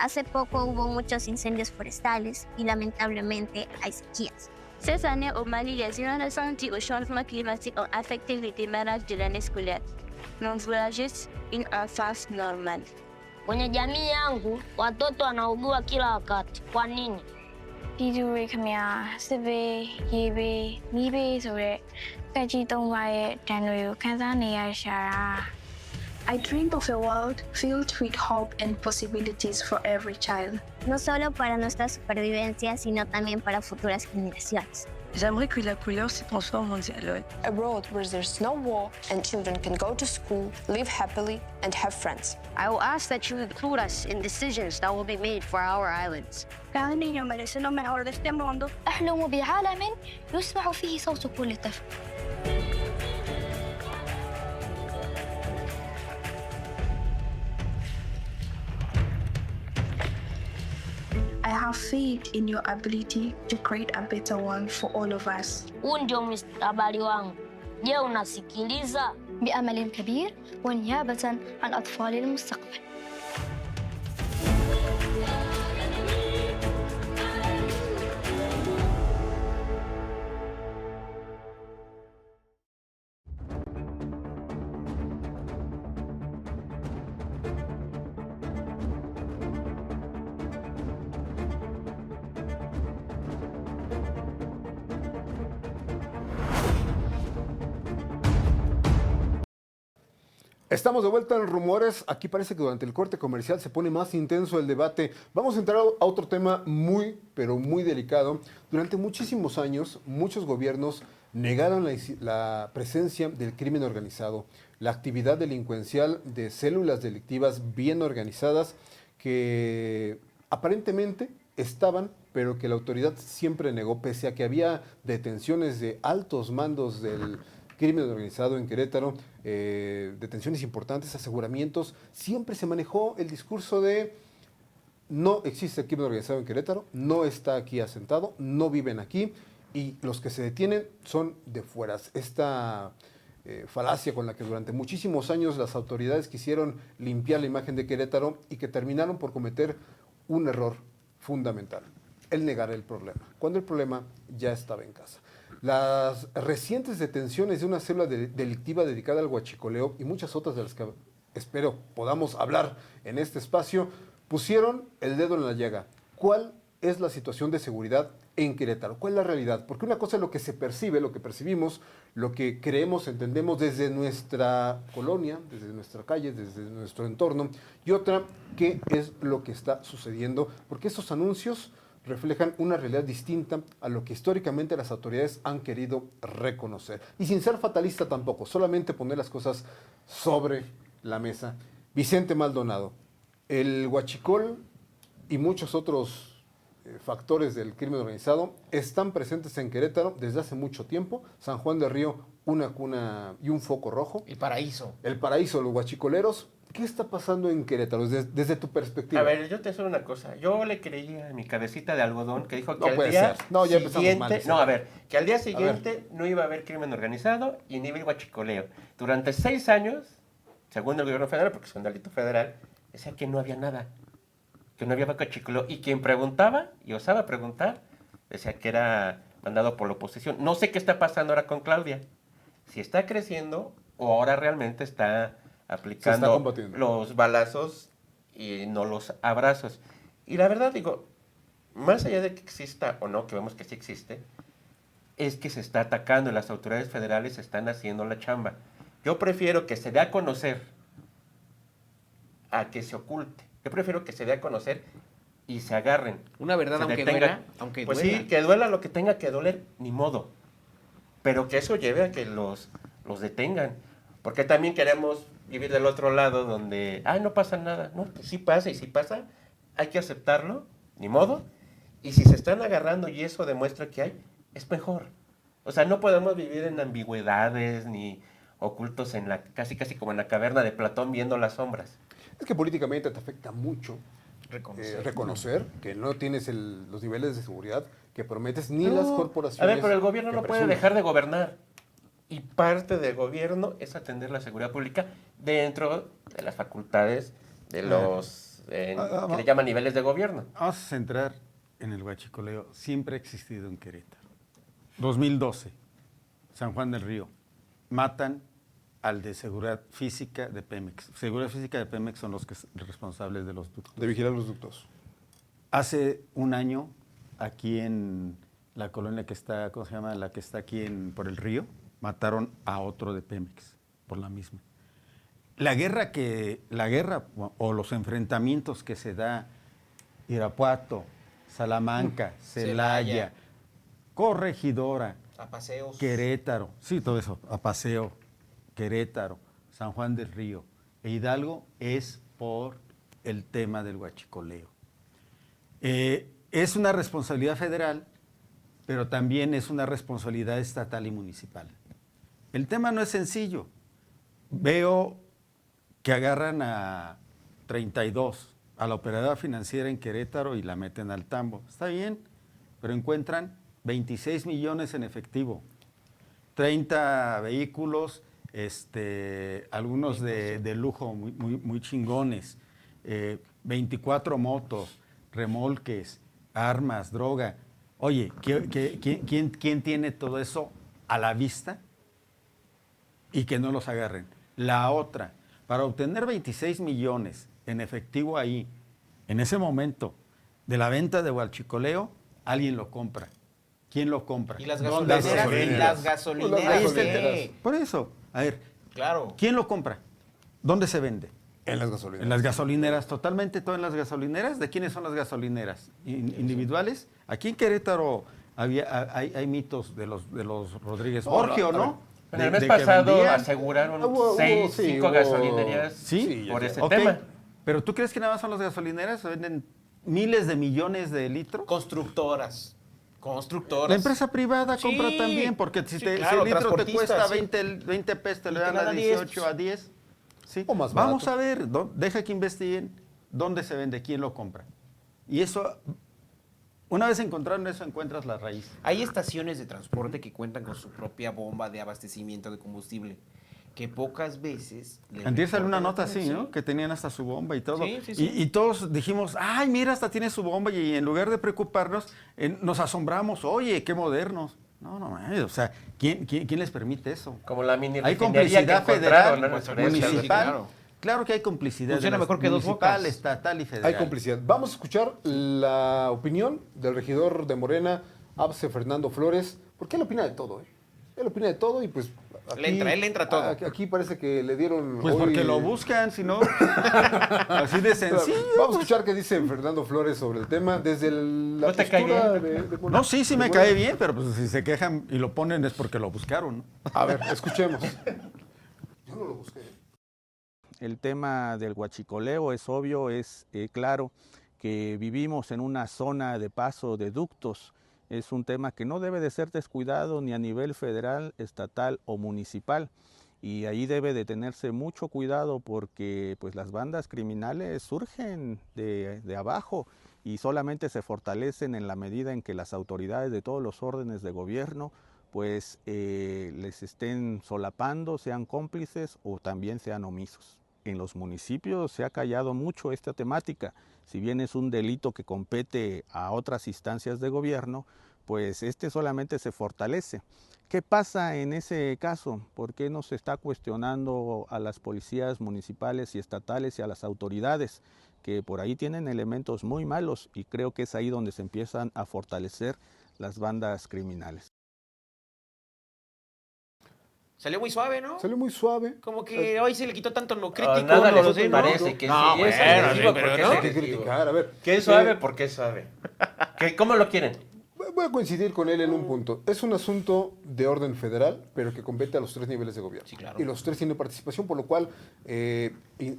Hace poco hubo muchos incendios forestales y lamentablemente hay sequías. Cette année au Mali, les inondations dues au changement climatique ont affecté le démarrage de l'année scolaire. Nous voulons juste une enfance normale. Kwenye jamii yangu, watoto wanaugua kila wakati. Kwa nini? ပြည်သူတွေခင်ဗျာစစ်ဘေးရေဘေးမီးဘေးဆိုတဲ့ကက်ကြီး၃ပါးရဲ့ဒဏ်တွေကိုခံစားနေရရှာတာ I dream of a world filled with hope and possibilities for every child. No solo para nuestra supervivencia, sino también para futuras generaciones. J'aimerais que la couleur se transforme en dialogue. A world where there's no war and children can go to school, live happily, and have friends. I will ask that you include us in decisions that will be made for our islands. Cada niño merece lo mejor de este mundo. أحلم بعالم يسمع فيه صوت كل طفل. I have faith in your ability to create a better one for all of us. Huu ndio mustakabali wangu. Je, unasikiliza? بأمل كبير ونيابة عن أطفال المستقبل. Estamos de vuelta en Rumores. Aquí parece que durante el corte comercial se pone más intenso el debate. Vamos a entrar a otro tema muy, pero muy delicado. Durante muchísimos años, muchos gobiernos negaron la presencia del crimen organizado, la actividad delincuencial de células delictivas bien organizadas que aparentemente estaban, pero que la autoridad siempre negó, pese a que había detenciones de altos mandos del crimen organizado en Querétaro, detenciones importantes, aseguramientos. Siempre se manejó el discurso de no existe el crimen organizado en Querétaro, no está aquí asentado, no viven aquí y los que se detienen son de fuera. Esta falacia con la que durante muchísimos años las autoridades quisieron limpiar la imagen de Querétaro y que terminaron por cometer un error fundamental, el negar el problema, cuando el problema ya estaba en casa. Las recientes detenciones de una célula delictiva dedicada al huachicoleo y muchas otras de las que espero podamos hablar en este espacio, pusieron el dedo en la llaga. ¿Cuál es la situación de seguridad en Querétaro? ¿Cuál es la realidad? Porque una cosa es lo que se percibe, lo que percibimos, lo que creemos, entendemos desde nuestra colonia, desde nuestra calle, desde nuestro entorno, y otra, qué es lo que está sucediendo, porque esos anuncios reflejan una realidad distinta a lo que históricamente las autoridades han querido reconocer. Y sin ser fatalista tampoco, solamente poner las cosas sobre la mesa. Vicente Maldonado, el huachicol y muchos otros factores del crimen organizado están presentes en Querétaro desde hace mucho tiempo. San Juan del Río, una cuna y un foco rojo. El paraíso. El paraíso de los huachicoleros. ¿Qué está pasando en Querétaro desde tu perspectiva? A ver, yo te digo una cosa. Yo le creí a mi cabecita de algodón que dijo que no al día ya empezamos mal. No, a ver, que al día siguiente no iba a haber crimen organizado y ni iba a haber huachicoleo. Durante 6 años, según el gobierno federal, porque es un delito federal, decía que no había nada, que no había huachicoleo. Y quien preguntaba, y osaba preguntar, decía que era mandado por la oposición. No sé qué está pasando ahora con Claudia. Si está creciendo o ahora realmente está aplicando los balazos y no los abrazos. Y la verdad, digo, más allá de que exista o no, que vemos que sí existe, es que se está atacando y las autoridades federales están haciendo la chamba. Yo prefiero que se dé a conocer a que se oculte. Yo prefiero que se dé a conocer y se agarren. Una verdad, aunque duela, aunque pues duela. sí, que duela lo que tenga que doler, ni modo. Pero que eso lleve a que los detengan. Porque también queremos vivir del otro lado donde, no pasa nada. No, pues sí pasa, y si pasa, hay que aceptarlo, ni modo. Y si se están agarrando y eso demuestra que hay, es mejor. O sea, no podemos vivir en ambigüedades ni ocultos en la casi como en la caverna de Platón viendo las sombras. Es que políticamente te afecta mucho reconocer que no tienes los niveles de seguridad que prometes ni las corporaciones. A ver, pero el gobierno no puede dejar de gobernar. Y parte del gobierno es atender la seguridad pública dentro de las facultades de los que le llaman niveles de gobierno. Vamos a centrar en el huachicoleo. Siempre ha existido en Querétaro. 2012, San Juan del Río. Matan al de seguridad física de Pemex. Seguridad física de Pemex son los responsables de los ductos. De vigilar los ductos. Hace un año, aquí en la colonia que está, ¿cómo se llama? La que está aquí por el río, mataron a otro de Pemex por la misma. La guerra o los enfrentamientos que se da Irapuato, Salamanca, Celaya, Corregidora, Apaseos, Querétaro, sí, todo eso, Apaseo, Querétaro, San Juan del Río e Hidalgo es por el tema del huachicoleo. Es una responsabilidad federal, pero también es una responsabilidad estatal y municipal. El tema no es sencillo. Veo que agarran a 32, a la operadora financiera en Querétaro y la meten al tambo. Está bien, pero encuentran 26 millones en efectivo, 30 vehículos, algunos de lujo muy chingones, 24 motos, remolques, armas, droga. Oye, ¿quién tiene todo eso a la vista y que no los agarren? La otra, para obtener 26 millones en efectivo ahí, en ese momento de la venta de huachicoleo, alguien lo compra. ¿Quién lo compra? Y las gasolineras. Por eso, a ver, claro. ¿Quién lo compra? ¿Dónde se vende? En las gasolineras. En las gasolineras, totalmente todo en las gasolineras. ¿De quiénes son las gasolineras? ¿Individuales? Aquí en Querétaro hay mitos de los Rodríguez Borgio, ¿no? En el mes pasado aseguraron 5 gasolinerías por ese tema. ¿Pero tú crees que nada más son las gasolineras? ¿Se venden miles de millones de litros? Constructoras. La empresa privada compra también, porque si el litro te cuesta 20 pesos, te le dan a 18, a 10. ¿Sí? O más Vamos barato. a ver, deja que investiguen dónde se vende, quién lo compra. Y eso, una vez encontraron eso, encuentras la raíz. Hay estaciones de transporte que cuentan con su propia bomba de abastecimiento de combustible, que pocas veces... Antier salió una nota así, ¿no? Que tenían hasta su bomba y todo. Sí. Y todos dijimos, ay, mira, hasta tiene su bomba. Y en lugar de preocuparnos, nos asombramos. Oye, qué modernos. No, o sea, ¿quién les permite eso? Como la mini hay complicidad federal, municipal. Sí, claro. Claro que hay complicidad. Funciona mejor que dos municipal, bocas. estatal y federal. Hay complicidad. Vamos a escuchar la opinión del regidor de Morena, Abse Fernando Flores, porque él opina de todo, ¿eh? Él opina de todo y pues... Aquí, él entra todo. Aquí parece que le dieron... Pues porque lo buscan, si no... así de sencillo. Vamos a escuchar qué dice Fernando Flores sobre el tema desde la ¿No te cae postura bien? de No, sí me cae bien, pero pues si se quejan y lo ponen es porque lo buscaron, ¿no? A ver, escuchemos. Yo no lo busqué. El tema del huachicoleo es obvio, es claro que vivimos en una zona de paso de ductos. Es un tema que no debe de ser descuidado ni a nivel federal, estatal o municipal. Y ahí debe de tenerse mucho cuidado porque pues, las bandas criminales surgen de abajo y solamente se fortalecen en la medida en que las autoridades de todos los órdenes de gobierno pues les estén solapando, sean cómplices o también sean omisos. En los municipios se ha callado mucho esta temática, si bien es un delito que compete a otras instancias de gobierno, pues este solamente se fortalece. ¿Qué pasa en ese caso? ¿Por qué no se está cuestionando a las policías municipales y estatales y a las autoridades que por ahí tienen elementos muy malos, y creo que es ahí donde se empiezan a fortalecer las bandas criminales? Salió muy suave, ¿no? Salió muy suave. Como que hoy se le quitó tanto lo crítico. Nada ¿no? les parece que no, sí, es bueno, agresivo, pero porque no. es Hay que agresivo. criticar, a ver. ¿Qué es suave? ¿Por qué es suave? ¿Cómo lo quieren? Voy a coincidir con él en un punto. Es un asunto de orden federal, pero que compete a los 3 niveles de gobierno. Sí, claro. Y los 3 tienen participación, por lo cual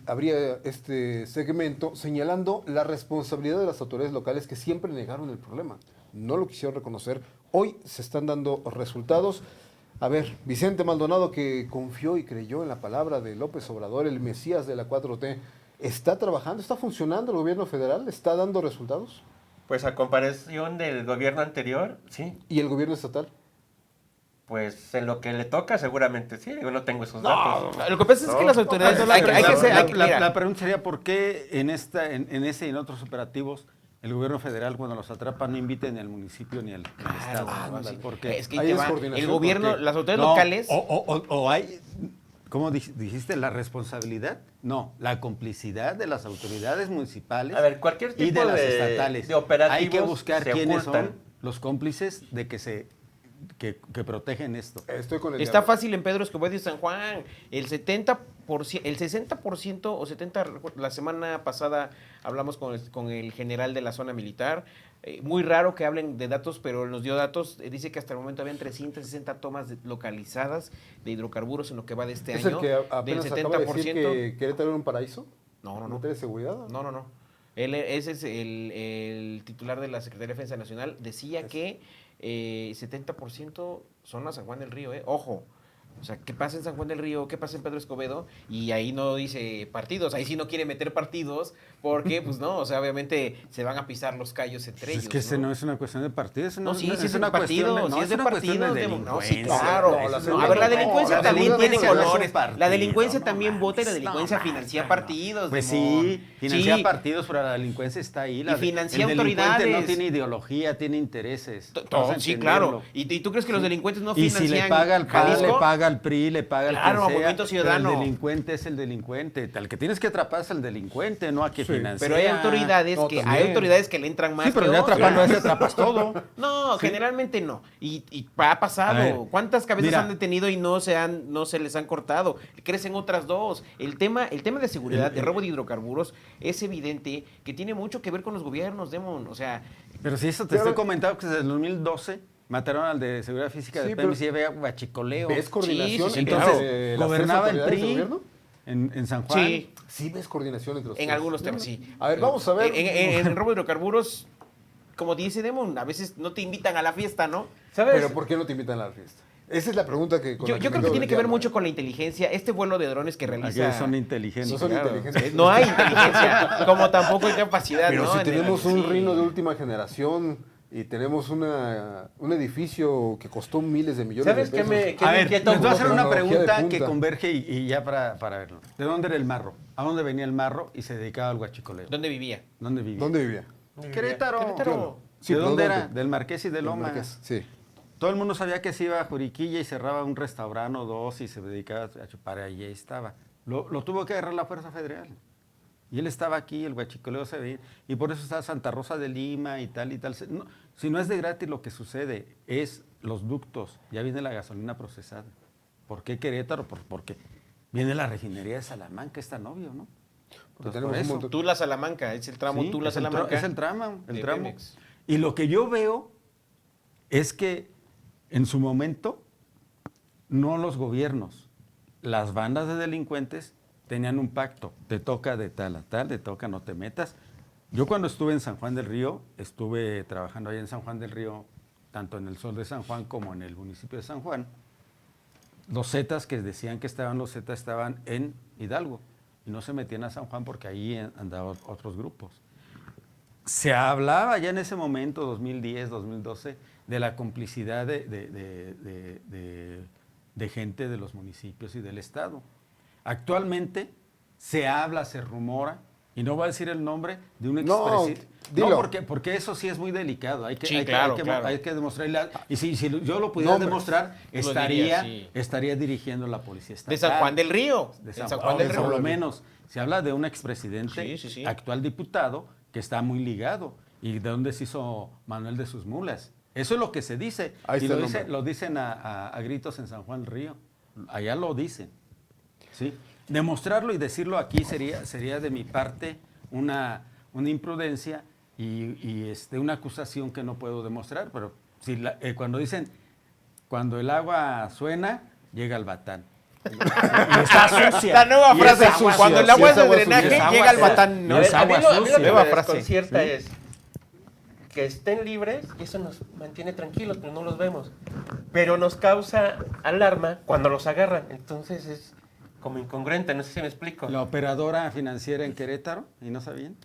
habría este segmento señalando la responsabilidad de las autoridades locales que siempre negaron el problema. No lo quisieron reconocer. Hoy se están dando resultados. A ver, Vicente Maldonado, que confió y creyó en la palabra de López Obrador, el Mesías de la 4T, ¿está trabajando? ¿Está funcionando el gobierno federal? ¿Está dando resultados? Pues a comparación del gobierno anterior, sí. ¿Y el gobierno estatal? Pues en lo que le toca seguramente sí, yo no tengo esos datos. Lo que pasa es que las autoridades La pregunta sería ¿por qué en ese y en otros operativos el gobierno federal, cuando los atrapa, no inviten ni al municipio ni al estado? Sí. ¿Por qué? Es que el gobierno, las autoridades locales... O hay, ¿cómo dijiste? ¿La responsabilidad? No, la complicidad de las autoridades municipales a ver, cualquier tipo y de las estatales. De operativos hay que buscar quiénes ocultan. son los cómplices de que protegen esto. Estoy con el Está diablo. fácil en Pedro Escobedo y San Juan. El 70%, el 60% o 70%, la semana pasada hablamos con el general de la zona militar. Muy raro que hablen de datos, pero nos dio datos. Dice que hasta el momento habían 360 tomas localizadas de hidrocarburos en lo que va de este ¿Es año. el que apenas del acaba de decir 70%. que Querétaro era un paraíso? No. ¿No tiene seguridad? No. Ese es el titular de la Secretaría de Defensa Nacional. Decía que 70% son a San Juan del Río, Ojo. O sea, ¿qué pasa en San Juan del Río? ¿Qué pasa en Pedro Escobedo? Y ahí no dice partidos, ahí sí no quiere meter partidos, porque, pues no, o sea, obviamente se van a pisar los callos entre ellos. Es que ese no es una cuestión de partidos, No, sí es una de partido, cuestión sí es de partido. No, sí, delincuencia. claro. A ver, la delincuencia también tiene colores. La delincuencia también vota y la delincuencia financia partidos. Pues sí, financia partidos, pero la delincuencia está ahí. Y financia el delincuente autoridades. no tiene ideología, tiene intereses. Sí, claro. ¿Y tú crees que los delincuentes no financian? Y si le paga al PAN, le paga al PRI, le paga al Claro, quien sea, Movimiento Ciudadano. pero el delincuente es el delincuente. Al que tienes que atrapar es el delincuente, no a que financia. Pero hay autoridades que le entran más. Sí, pero que ya otras. atrapando ese atrapas todo. No, Sí. generalmente no. Y ha pasado. ¿Cuántas cabezas han detenido y no se les han cortado? Crecen otras dos. El tema de seguridad, de robo de hidrocarburos, es evidente que tiene mucho que ver con los gobiernos, Demon. O sea. Pero si eso te estoy comentando que desde el 2012 mataron al de Seguridad Física de Pemex y había guachicoleo. ¿Ves coordinación? Sí, entonces, claro. gobernaba el ¿Las tres PRI autoridades en San Juan. Sí. Sí ves coordinación entre los En tres. algunos temas, sí. A ver, vamos a ver. En el robo de hidrocarburos, como dice Demon, a veces no te invitan a la fiesta, ¿no? ¿Sabes? Pero ¿por qué no te invitan a la fiesta? Esa es la pregunta que... Yo creo que tiene que ver mucho con la inteligencia. Este vuelo de drones que realiza... Aquí son inteligentes. No son inteligentes. No hay inteligencia, como tampoco hay capacidad, Pero ¿no? si tenemos un Rhino de última generación y tenemos un edificio que costó miles de millones ¿Sabes de qué pesos. me A ver, les voy a hacer una Tecnología de pregunta punta. que converge y ya para verlo. ¿De dónde era el marro? ¿A dónde venía el marro y se dedicaba al guachicoleo? ¿Dónde vivía? ¿Dónde vivía? ¿Dónde vivía? Querétaro. Sí, ¿De pero dónde ¿dónde? era? Del Marqués y de Lomas. Marqués, sí. Todo el mundo sabía que se iba a Juriquilla y cerraba un restaurante o dos y se dedicaba a chupar, ahí estaba. Lo tuvo que agarrar la Fuerza Federal. Y él estaba aquí, el guachicoleo se veía, y por eso está Santa Rosa de Lima y tal y tal. No, si no es de gratis, lo que sucede es los ductos, ya viene la gasolina procesada. ¿Por qué Querétaro? Porque viene la refinería de Salamanca, es tan obvio, ¿no? Entonces, tenemos por un eso. montón. Tula-Salamanca, es el tramo Sí, Tula-Salamanca. es el tramo. de Pemex. Y lo que yo veo es que en su momento, no los gobiernos, las bandas de delincuentes tenían un pacto. Te toca de tal a tal, te toca, no te metas. Yo cuando estuve en San Juan del Río, estuve trabajando ahí en San Juan del Río, tanto en el Sol de San Juan como en el municipio de San Juan. Los Zetas que decían que estaban los Zetas estaban en Hidalgo y no se metían a San Juan porque ahí andaban otros grupos. Se hablaba ya en ese momento, 2010, 2012, de la complicidad de gente de los municipios y del Estado. Actualmente se habla, se rumora Y no voy a decir el nombre de un No, expresidente. dilo. No, porque eso sí es muy delicado. Hay que, Sí, hay que- claro, hay que, claro. hay que demostrar. Y si yo lo pudiera Nombres. demostrar, Lo estaría, diría, sí. estaría dirigiendo la policía estatal. De San Juan del Río. De San San Juan del Por Río. lo menos, se habla de un expresidente, Sí, sí, sí. actual diputado, que está muy ligado. ¿Y de dónde se hizo Manuel de sus Mulas? Eso es lo que se dice. Ahí Y está el lo, nombre. lo dicen a gritos en San Juan del Río. Allá lo dicen. ¿Sí? Demostrarlo y decirlo aquí sería de mi parte una imprudencia y una acusación que no puedo demostrar. Pero si cuando dicen, cuando el agua suena, llega el batán. Y está sucia. La nueva Y frase, es agua cuando el sucia. agua es de agua drenaje, sucia. llega el batán. No es a mí agua lo sucia. que Nueva me frase. desconcierta Sí. es que estén libres y eso nos mantiene tranquilos, pero no los vemos. Pero nos causa alarma cuando los agarran. Entonces es como incongruente, no sé si me explico. La operadora financiera en Querétaro, ¿y no sabían?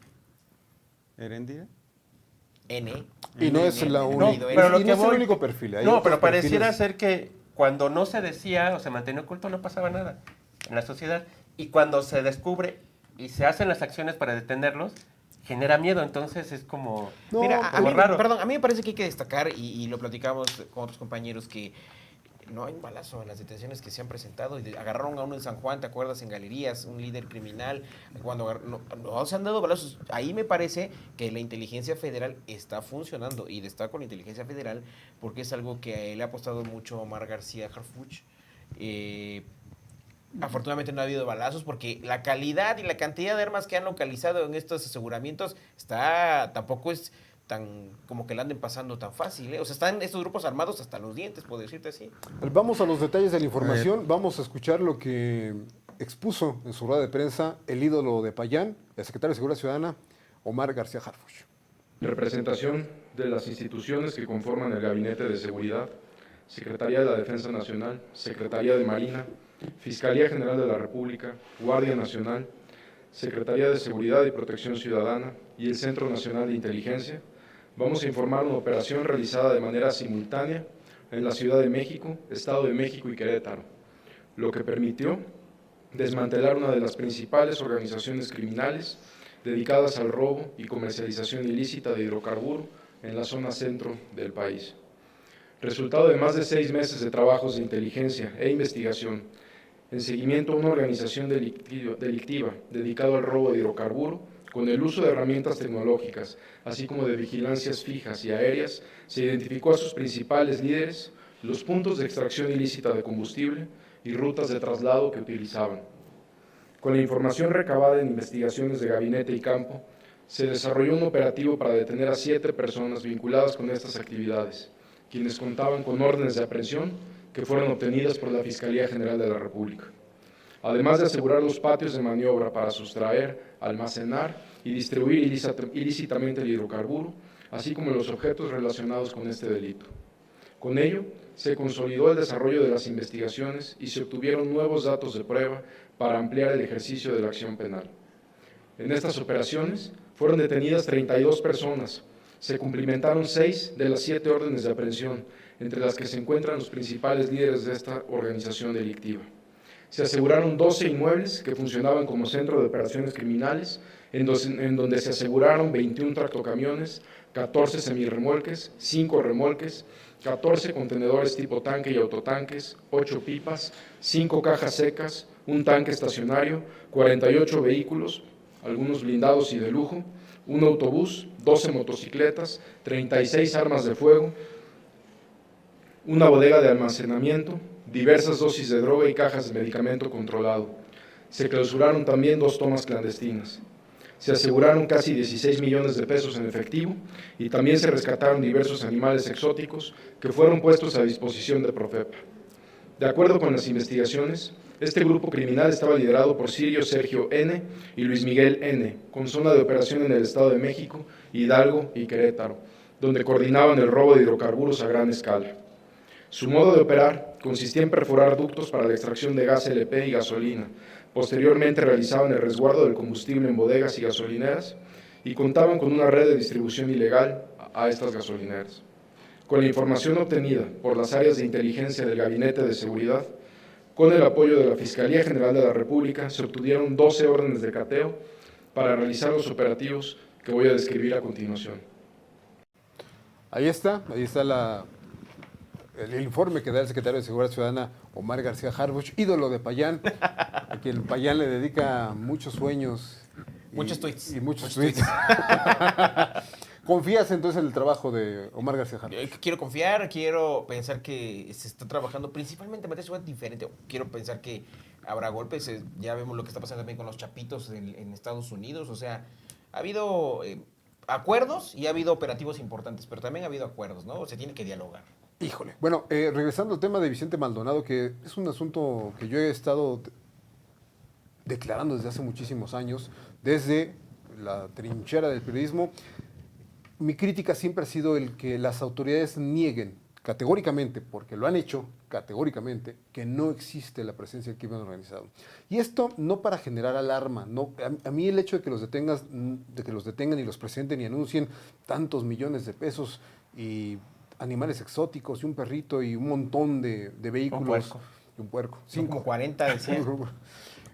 ¿Heréndira? N. Y no es la No, única. pero lo y que no es el voy- único perfil. hay No, otros pero pareciera perfiles. ser que cuando no se decía o se mantenía oculto no pasaba nada en la sociedad. Y cuando se descubre y se hacen las acciones para detenerlos, genera miedo. Entonces es como... No, Mira, a como mí, raro. perdón, a mí me parece que hay que destacar, y lo platicamos con otros compañeros, que no hay un balazo en las detenciones que se han presentado. Y agarraron a uno en San Juan, ¿te acuerdas? En Galerías, un líder criminal. Cuando no se han dado balazos. Ahí me parece que la inteligencia federal está funcionando. Y destaco la inteligencia federal porque es algo que le ha apostado mucho Omar García Harfuch. Afortunadamente no ha habido balazos porque la calidad y la cantidad de armas que han localizado en estos aseguramientos tampoco es tan como que la anden pasando tan fácil, ¿eh? O sea, están estos grupos armados hasta los dientes, por decirte así. Vamos a los detalles de la información. Vamos a escuchar lo que expuso en su rueda de prensa el ídolo de Payán, el secretario de Seguridad Ciudadana, Omar García Harfuch. Representación de las instituciones que conforman el Gabinete de Seguridad, Secretaría de la Defensa Nacional, Secretaría de Marina, Fiscalía General de la República, Guardia Nacional, Secretaría de Seguridad y Protección Ciudadana y el Centro Nacional de Inteligencia, vamos a informar una operación realizada de manera simultánea en la Ciudad de México, Estado de México y Querétaro, lo que permitió desmantelar una de las principales organizaciones criminales dedicadas al robo y comercialización ilícita de hidrocarburo en la zona centro del país. Resultado de más de 6 meses de trabajos de inteligencia e investigación en seguimiento a una organización delictiva dedicada al robo de hidrocarburo, con el uso de herramientas tecnológicas, así como de vigilancias fijas y aéreas, se identificó a sus principales líderes, los puntos de extracción ilícita de combustible y rutas de traslado que utilizaban. Con la información recabada en investigaciones de gabinete y campo, se desarrolló un operativo para detener a 7 personas vinculadas con estas actividades, quienes contaban con órdenes de aprehensión que fueron obtenidas por la Fiscalía General de la República. Además de asegurar los patios de maniobra para sustraer, almacenar y distribuir ilícitamente el hidrocarburo, así como los objetos relacionados con este delito. Con ello, se consolidó el desarrollo de las investigaciones y se obtuvieron nuevos datos de prueba para ampliar el ejercicio de la acción penal. En estas operaciones fueron detenidas 32 personas, se cumplimentaron 6 de las 7 órdenes de aprehensión, entre las que se encuentran los principales líderes de esta organización delictiva. Se aseguraron 12 inmuebles que funcionaban como centro de operaciones criminales, en donde se aseguraron 21 tractocamiones, 14 semirremolques, 5 remolques, 14 contenedores tipo tanque y autotanques, 8 pipas, 5 cajas secas, un tanque estacionario, 48 vehículos, algunos blindados y de lujo, un autobús, 12 motocicletas, 36 armas de fuego, una bodega de almacenamiento, diversas dosis de droga y cajas de medicamento controlado. Se clausuraron también 2 tomas clandestinas. Se aseguraron casi 16 millones de pesos en efectivo y también se rescataron diversos animales exóticos que fueron puestos a disposición de Profepa. De acuerdo con las investigaciones, este grupo criminal estaba liderado por Sirio Sergio N. y Luis Miguel N., con zona de operación en el Estado de México, Hidalgo y Querétaro, donde coordinaban el robo de hidrocarburos a gran escala. Su modo de operar consistía en perforar ductos para la extracción de gas LP y gasolina. Posteriormente realizaban el resguardo del combustible en bodegas y gasolineras y contaban con una red de distribución ilegal a estas gasolineras. Con la información obtenida por las áreas de inteligencia del Gabinete de Seguridad, con el apoyo de la Fiscalía General de la República, se obtuvieron 12 órdenes de cateo para realizar los operativos que voy a describir a continuación. Ahí está el informe que da el secretario de Seguridad Ciudadana, Omar García Harfuch, ídolo de Payán, a quien Payán le dedica muchos sueños. Muchos tweets. Y muchos tweets. ¿Confías entonces en el trabajo de Omar García Harfuch? Quiero confiar, quiero pensar que se está trabajando principalmente en materia de seguridad diferente. Quiero pensar que habrá golpes. Ya vemos lo que está pasando también con los chapitos en Estados Unidos. O sea, ha habido acuerdos y ha habido operativos importantes, pero también ha habido acuerdos, ¿no? Se tiene que dialogar. Híjole. Bueno, regresando al tema de Vicente Maldonado, que es un asunto que yo he estado declarando desde hace muchísimos años, desde la trinchera del periodismo. Mi crítica siempre ha sido el que las autoridades nieguen categóricamente, porque lo han hecho categóricamente, que no existe la presencia del crimen organizado. Y esto no para generar alarma, no, a mí el hecho de que los detengan y los presenten y anuncien tantos millones de pesos y animales exóticos y un perrito y un montón de vehículos. Un puerco. Y un puerco. Son como 40 de 100.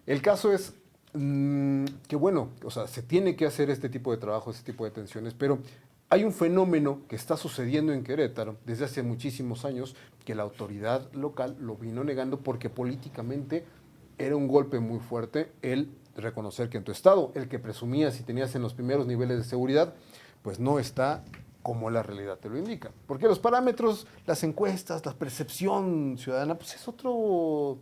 El caso es que bueno, o sea, se tiene que hacer este tipo de trabajo, este tipo de detenciones, pero hay un fenómeno que está sucediendo en Querétaro desde hace muchísimos años que la autoridad local lo vino negando porque políticamente era un golpe muy fuerte el reconocer que en tu estado, el que presumías y tenías en los primeros niveles de seguridad, pues no está como la realidad te lo indica. Porque los parámetros, las encuestas, la percepción ciudadana, pues es otro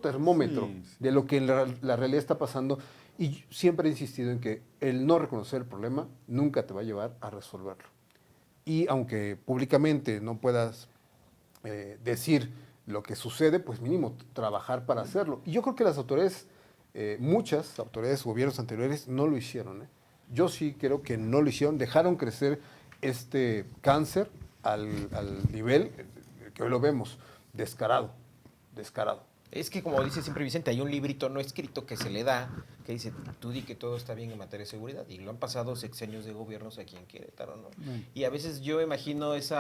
termómetro de lo que en la realidad está pasando. Y siempre he insistido en que el no reconocer el problema nunca te va a llevar a resolverlo. Y aunque públicamente no puedas decir lo que sucede, pues mínimo trabajar para hacerlo. Y yo creo que las autoridades, muchas autoridades, gobiernos anteriores, no lo hicieron. Yo sí creo que no lo hicieron, dejaron crecer este cáncer al nivel que hoy lo vemos, descarado. Es que como dice siempre Vicente, hay un librito no escrito que se le da, que dice, tú di que todo está bien en materia de seguridad, y lo han pasado sexenios de gobiernos aquí en Querétaro, ¿no? Y a veces yo imagino ese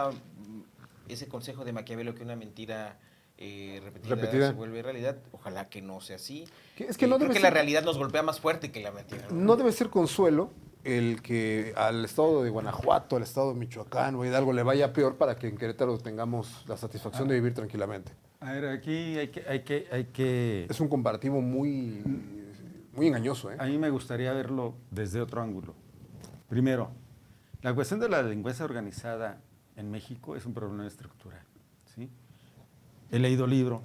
consejo de Maquiavelo que una mentira repetida se vuelve realidad. Ojalá que no sea así. Es que no creo debe que ser, la realidad nos golpea más fuerte que la mentira. No debe ser consuelo el que al estado de Guanajuato, al estado de Michoacán o Hidalgo le vaya peor para que en Querétaro tengamos la satisfacción de vivir tranquilamente. A ver, aquí hay que... Es un comparativo muy engañoso. A mí me gustaría verlo desde otro ángulo. Primero, la cuestión de la delincuencia organizada en México es un problema estructural, ¿sí? He leído libros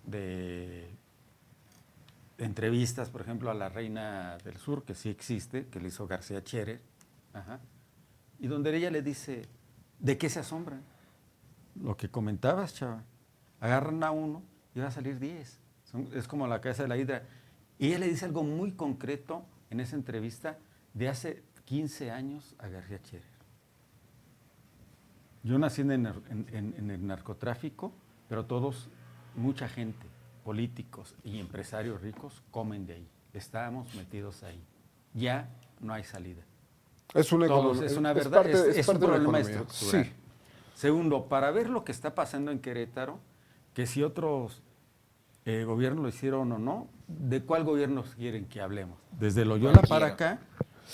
de entrevistas, por ejemplo, a la Reina del Sur, que sí existe, que le hizo García Cherer, y donde ella le dice, ¿de qué se asombran? Lo que comentabas, chava. Agarran a uno y va a salir 10. Es como la cabeza de la hidra. Y ella le dice algo muy concreto en esa entrevista de hace 15 años a García Cherer. Yo nací en el narcotráfico, pero mucha gente, políticos y empresarios ricos, comen de ahí. Estábamos metidos ahí. Ya no hay salida. Es una verdad, es un problema estructural. Sí. Segundo, para ver lo que está pasando en Querétaro, que si otros gobiernos lo hicieron o no, ¿de cuál gobierno quieren que hablemos? Desde Loyola para acá.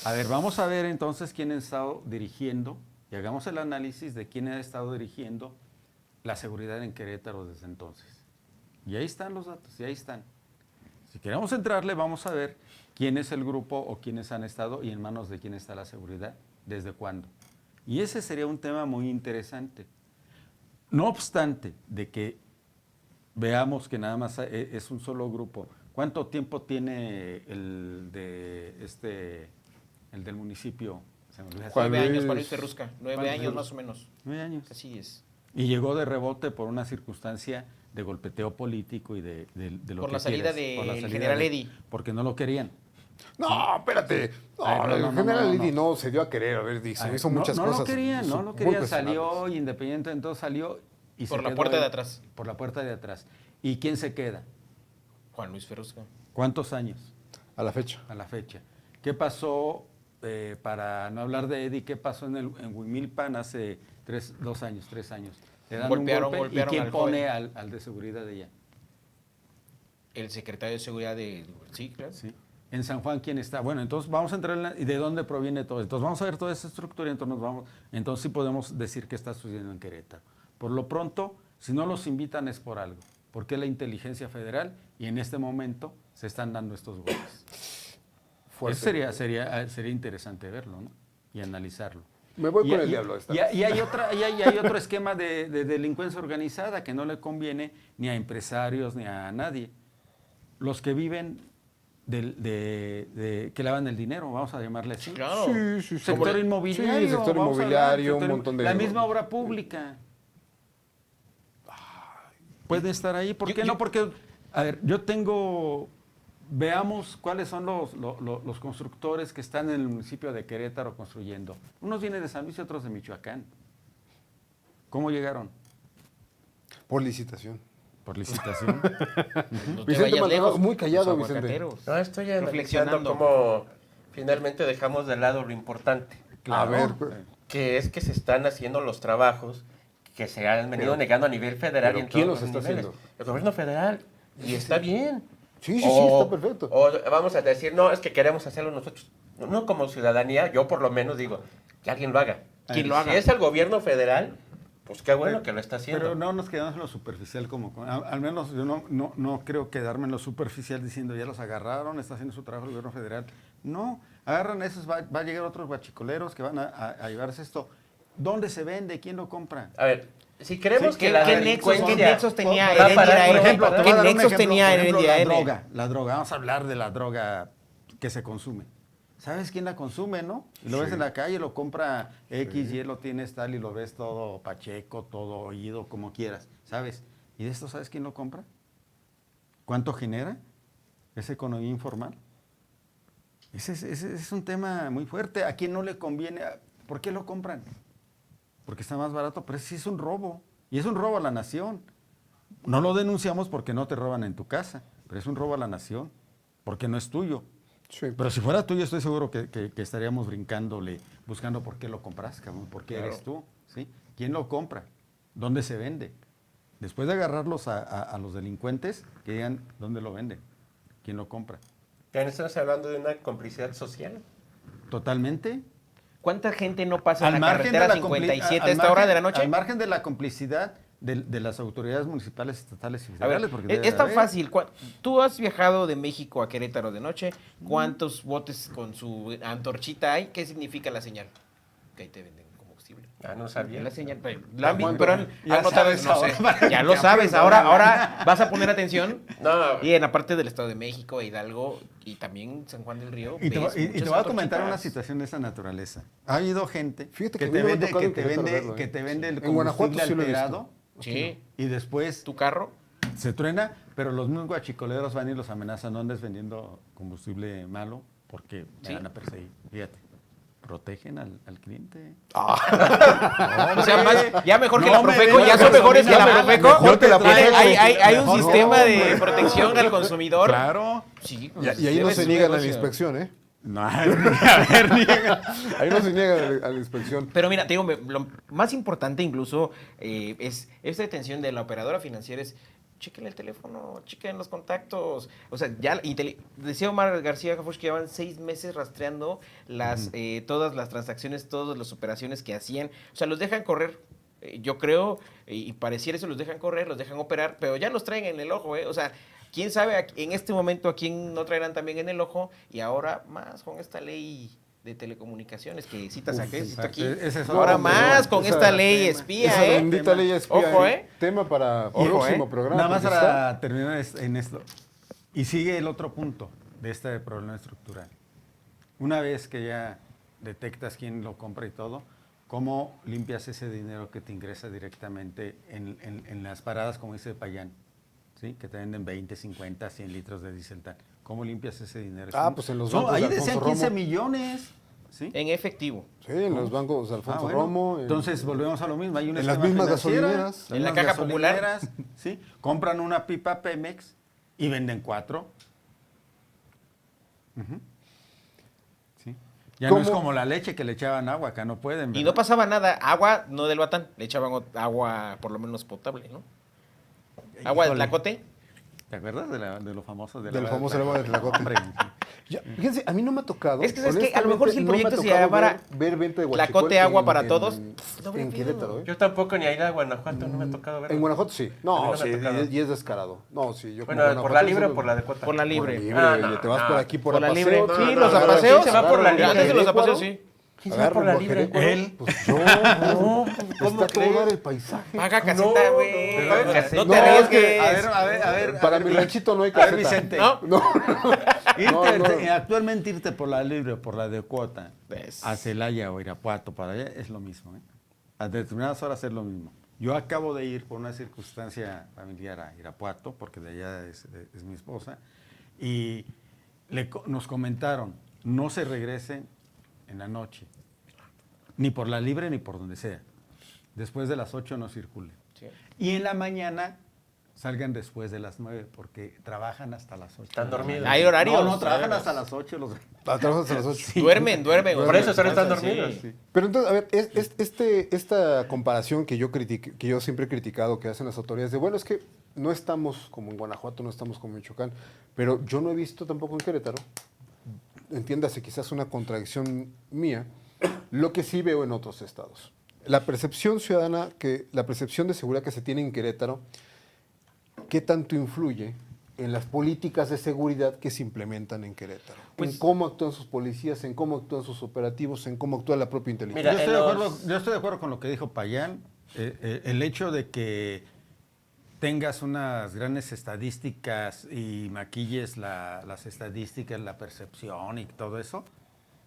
A ver, vamos a ver entonces quién ha estado dirigiendo y hagamos el análisis de quién ha estado dirigiendo la seguridad en Querétaro desde entonces. Y ahí están los datos, y ahí están. Si queremos entrarle, vamos a ver quién es el grupo o quiénes han estado y en manos de quién está la seguridad, desde cuándo. Y ese sería un tema muy interesante. No obstante de que veamos que nada más es un solo grupo. ¿Cuánto tiempo tiene el del municipio? 9 años, Juan Luis Ferrusca. 9 años más o menos. 9 años. Así es. Y llegó de rebote por una circunstancia de golpeteo político y de lo por que la salida del general Eddy. Porque no lo querían. No, espérate. El general Eddy no se dio a querer. A ver, hizo muchas cosas. No lo querían, salió independiente, entonces salió y por la puerta de atrás. Por la puerta de atrás. ¿Y quién se queda? Juan Luis Ferrusca. ¿Cuántos años? A la fecha. A la fecha. ¿Qué pasó, para no hablar de Eddy, qué pasó en Huimilpan hace 3 años? Le dan golpearon ¿y quién pone al de seguridad de ella? El secretario de seguridad de... Sí, claro. Sí. en San Juan quién está. Bueno, entonces vamos a entrar ¿y de dónde proviene todo? Entonces vamos a ver toda esa estructura y entonces sí podemos decir qué está sucediendo en Querétaro. Por lo pronto, si no los invitan es por algo, porque es la inteligencia federal y en este momento se están dando estos golpes. Eso sería interesante verlo, ¿no? Y analizarlo. Me voy con el diablo. Y hay otro esquema de delincuencia organizada que no le conviene ni a empresarios ni a nadie. Los que viven que lavan el dinero, vamos a llamarle así. Claro. Sí. Sector inmobiliario. Sí, sector inmobiliario, un montón de... La misma obra pública. Puede estar ahí. ¿Por qué no? Porque, a ver, veamos cuáles son los constructores que están en el municipio de Querétaro construyendo. Unos vienen de San Luis y otros de Michoacán. ¿Cómo llegaron? Por licitación. Por licitación. No te Vicente vayas Maldonado, lejos, muy callado, los Vicente. aguacateros. No, estoy analizando Reflexionando. cómo finalmente dejamos de lado lo importante. A ver, que es que se están haciendo los trabajos que se han venido negando a nivel federal y en ¿quién todos los los está niveles. haciendo? El gobierno federal. Y está bien. Sí, está perfecto. O vamos a decir, no, es que queremos hacerlo nosotros. No como ciudadanía, yo por lo menos digo, que alguien lo haga. Quien lo haga. Si es el gobierno federal, pues qué bueno que lo está haciendo. Pero no nos quedamos en lo superficial al menos yo no creo quedarme en lo superficial diciendo ya los agarraron, está haciendo su trabajo el gobierno federal. No, agarran esos, va a llegar otros guachicoleros que van a llevarse esto. ¿Dónde se vende? ¿Quién lo compra? A ver, si queremos que la ¿Qué delincuencia... nexos tenía va a parar, Heréndira? por ejemplo, ¿Qué nexos tenía Heréndira? La droga, vamos a hablar de la droga que se consume. ¿Sabes quién la consume, no? Y lo ves en la calle, lo compra X, Y, lo tienes tal y lo ves todo pacheco, todo oído, como quieras, ¿sabes? ¿Y de esto sabes quién lo compra? ¿Cuánto genera? ¿Es economía informal? Ese es un tema muy fuerte. ¿A quién no le conviene? ¿Por qué lo compran? Porque está más barato, pero sí es un robo. Y es un robo a la nación. No lo denunciamos porque no te roban en tu casa, pero es un robo a la nación, porque no es tuyo. Sí. Pero si fuera tuyo, estoy seguro que estaríamos brincándole, buscando por qué lo compras, cabrón, por qué eres tú, ¿sí? ¿Quién lo compra? ¿Dónde se vende? Después de agarrarlos a los delincuentes, que digan dónde lo venden, quién lo compra. ¿Ya estamos hablando de una complicidad social? Totalmente. ¿Cuánta gente no pasa en la carretera 57 a esta hora de la noche? Al margen de la complicidad de las autoridades municipales, estatales y federales. A ver, es tan fácil. Tú has viajado de México a Querétaro de noche. ¿Cuántos botes con su antorchita hay? ¿Qué significa la señal? Que ahí te venden combustible. No sabía. La señal. Pero ya sabes, no sé. Ya lo sabes. Ahora vas a poner atención. No. Y en la parte del Estado de México, Hidalgo y también San Juan del Río. Y te voy a comentar una situación de esa naturaleza. Ha habido gente que te vende el combustible alterado. Sí. Y después tu carro se truena, pero los mismos guachicoleros van y los amenazan, no andes vendiendo combustible malo porque me van a perseguir. Fíjate, protegen al cliente. O sea, ya mejor que la Profeco, ya son mejores que la Profeco. Hay un sistema de protección al consumidor. Claro. Sí, y ahí no se niegan a la inspección, ¿eh? No, a ver, ahí no se niega a la inspección. Pero mira, te digo, lo más importante incluso es esta detención de la operadora financiera es chequen el teléfono, chequen los contactos. O sea, ya decía Omar García Harfuch que llevan 6 meses rastreando todas las transacciones, todas las operaciones que hacían. O sea, los dejan correr. Yo creo, y pareciera eso, los dejan correr, los dejan operar, pero ya los traen en el ojo, O sea, quién sabe en este momento a quién no traerán también en el ojo, y ahora más con esta ley de telecomunicaciones que citas a Crescito aquí. Ahora más con esta ley espía, esa bendita ley espía. Ojo, Tema para próximo programa. Nada más para terminar en esto. Y sigue el otro punto de este problema estructural. Una vez que ya detectas quién lo compra y todo, ¿cómo limpias ese dinero que te ingresa directamente en las paradas, como dice Payán? ¿Sí? Que te venden 20, 50, 100 litros de diésel tal. ¿Cómo limpias ese dinero? Pues en los bancos ahí de decían Alfonso 15 Romo. millones. ¿Sí? En efectivo. Sí, en los bancos de Alfonso Romo. Entonces volvemos a lo mismo. Hay en las mismas gasolineras. En la caja popular. ¿Sí? Compran una pipa Pemex y venden 4. ¿Sí? Ya no es como la leche que le echaban agua, acá no pueden. ¿verdad? Y no pasaba nada. Agua, no del Batán. Le echaban agua por lo menos potable, ¿no? Agua de Tlacote. ¿Te acuerdas de lo famoso de Del famoso lema de Tlacote. Hombre, Fíjense, a mí no me ha tocado. Es que, ¿sabes qué? A lo mejor si el honestamente, proyecto no se me ha tocado llamara ver venta de Tlacote huachicol agua para todos, en Querétaro, ¿eh? Yo tampoco ni a ir a Guanajuato, no me ha tocado verlo. En Guanajuato sí. A mí No, me ha sí, tocado. y es descarado. No, sí, yo como Bueno, ¿por la Guanajuato libre o solo- por la de Cuota? Por la libre. Oye, te vas por aquí por la Apaseo, libre. tú, Sí, no, los no, apaseos. ¿quién se va por la libre? Antes de los apaseos, Querétaro. sí. ¿Quién se va por la libre? Él, pues yo. No, Está todo dar el paisaje. Paga caseta, güey. no, paga caseta. No No, te es arriesgues. que- a ver. Para mi ranchito no hay A ver, caseta. Vicente. ¿No? No. Actualmente irte por la libre o por la de cuota Pues- a Celaya o Irapuato para allá es lo mismo. ¿eh? A determinadas horas es lo mismo. Yo acabo de ir por una circunstancia familiar a Irapuato, porque de allá es mi esposa, y nos comentaron, no se regresen en la noche, ni por la libre ni por donde sea. Después de las 8 no circulen. Sí. Y en la mañana salgan después de las 9 porque trabajan hasta las 8. Están dormidos. Hay horarios. No, trabajan hasta las 8. Trabajas hasta las 8. Duermen. Por eso solo están Descansan, dormidos. sí. Pero entonces, a ver, esta comparación que yo siempre he criticado que hacen las autoridades de, bueno, es que no estamos como en Guanajuato, no estamos como en Michoacán, pero yo no he visto tampoco en Querétaro, entiéndase quizás una contradicción mía, lo que sí veo en otros estados. La percepción ciudadana, la percepción de seguridad que se tiene en Querétaro, ¿qué tanto influye en las políticas de seguridad que se implementan en Querétaro? En cómo actúan sus policías, en cómo actúan sus operativos, en cómo actúa la propia inteligencia. Mira, Yo estoy de acuerdo con lo que dijo Payán. El hecho de que tengas unas grandes estadísticas y maquilles las estadísticas, la percepción y todo eso,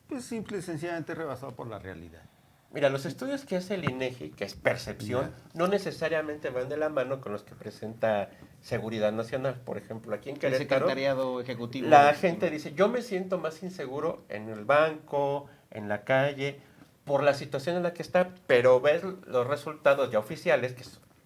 pues simple y sencillamente rebasado por la realidad. Mira, los estudios que hace el INEGI, que es percepción, no necesariamente van de la mano con los que presenta Seguridad Nacional. Por ejemplo, aquí en El Querétaro, secretariado ejecutivo. la gente dice, yo me siento más inseguro en el banco, en la calle, por la situación en la que está, pero ves los resultados ya oficiales,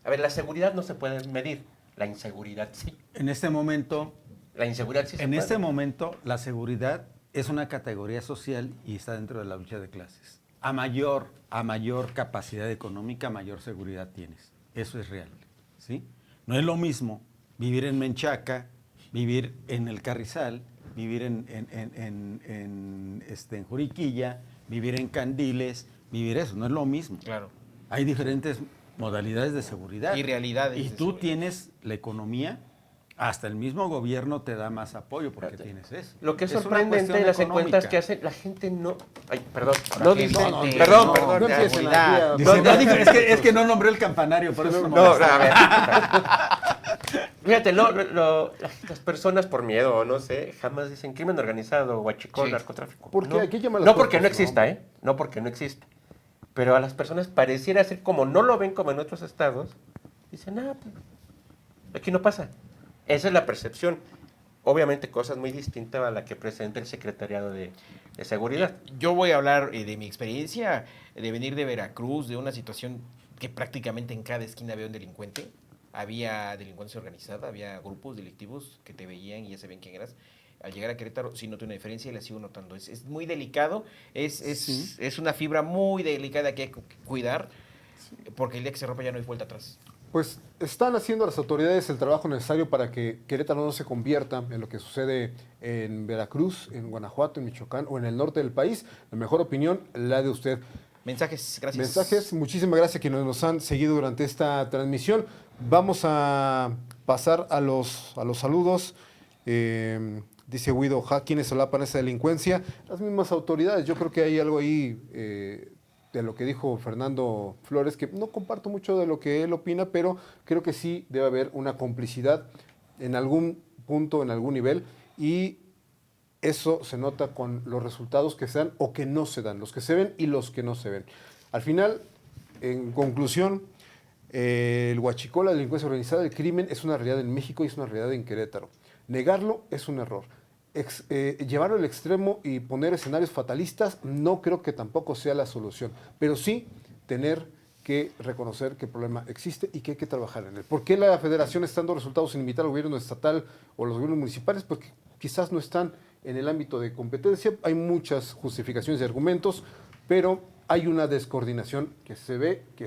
a ver, la seguridad no se puede medir, la inseguridad sí. En este momento, La inseguridad sí se puede. en este momento, la seguridad es una categoría social y está dentro de la lucha de clases. A mayor capacidad económica, mayor seguridad tienes. Eso es real, ¿sí? No es lo mismo vivir en Menchaca, vivir en el Carrizal, vivir en Juriquilla, vivir en Candiles, vivir eso. No es lo mismo. Claro. Hay diferentes modalidades de seguridad. Y realidades Y de tú seguridad. tienes la economía. Hasta el mismo gobierno te da más apoyo porque tienes eso. Lo que es una sorprendente cuestión en las económica. encuestas que hacen, la gente no... Ay, perdón. La No gente- dice... no, perdón, no, perdón. no ya, empiecen cuidado. aquí Dice, no, dije, es que no nombré el campanario, por eso No, a ver. Fíjate, las personas por miedo o no sé, jamás dicen crimen organizado, huachicol, Sí. narcotráfico. ¿Por qué? No, Hay que llamar las no porque no puertas, ¿no? exista, ¿eh? No porque no existe. Pero a las personas pareciera ser como no lo ven como en otros estados, dicen, pues, aquí no pasa. Esa es la percepción. Obviamente cosas muy distintas a la que presenta el Secretariado de Seguridad. Yo voy a hablar de mi experiencia, de venir de Veracruz, de una situación que prácticamente en cada esquina había un delincuente. Había delincuencia organizada, había grupos delictivos que te veían y ya sabían quién eras. Al llegar a Querétaro sí noté una diferencia y la sigo notando. Es muy delicado, es una fibra muy delicada que hay que cuidar, porque el día que se rompa ya no hay vuelta atrás. Pues están haciendo las autoridades el trabajo necesario para que Querétaro no se convierta en lo que sucede en Veracruz, en Guanajuato, en Michoacán o en el norte del país. La mejor opinión, la de usted. Mensajes, gracias. Mensajes, muchísimas gracias a quienes nos han seguido durante esta transmisión. Vamos a pasar a los saludos. Dice Guido, ¿quiénes solapan esa delincuencia? Las mismas autoridades. Yo creo que hay algo ahí de lo que dijo Fernando Flores, que no comparto mucho de lo que él opina, pero creo que sí debe haber una complicidad en algún punto, en algún nivel, y eso se nota con los resultados que se dan o que no se dan, los que se ven y los que no se ven. Al final, en conclusión, el huachicol, la delincuencia organizada, el crimen es una realidad en México y es una realidad en Querétaro. Negarlo es un error. Llevarlo al extremo y poner escenarios fatalistas no creo que tampoco sea la solución, pero sí tener que reconocer que el problema existe y que hay que trabajar en él. ¿Por qué la federación está dando resultados sin invitar al gobierno estatal o los gobiernos municipales? Porque quizás no están en el ámbito de competencia, hay muchas justificaciones y argumentos, pero hay una descoordinación que se ve, que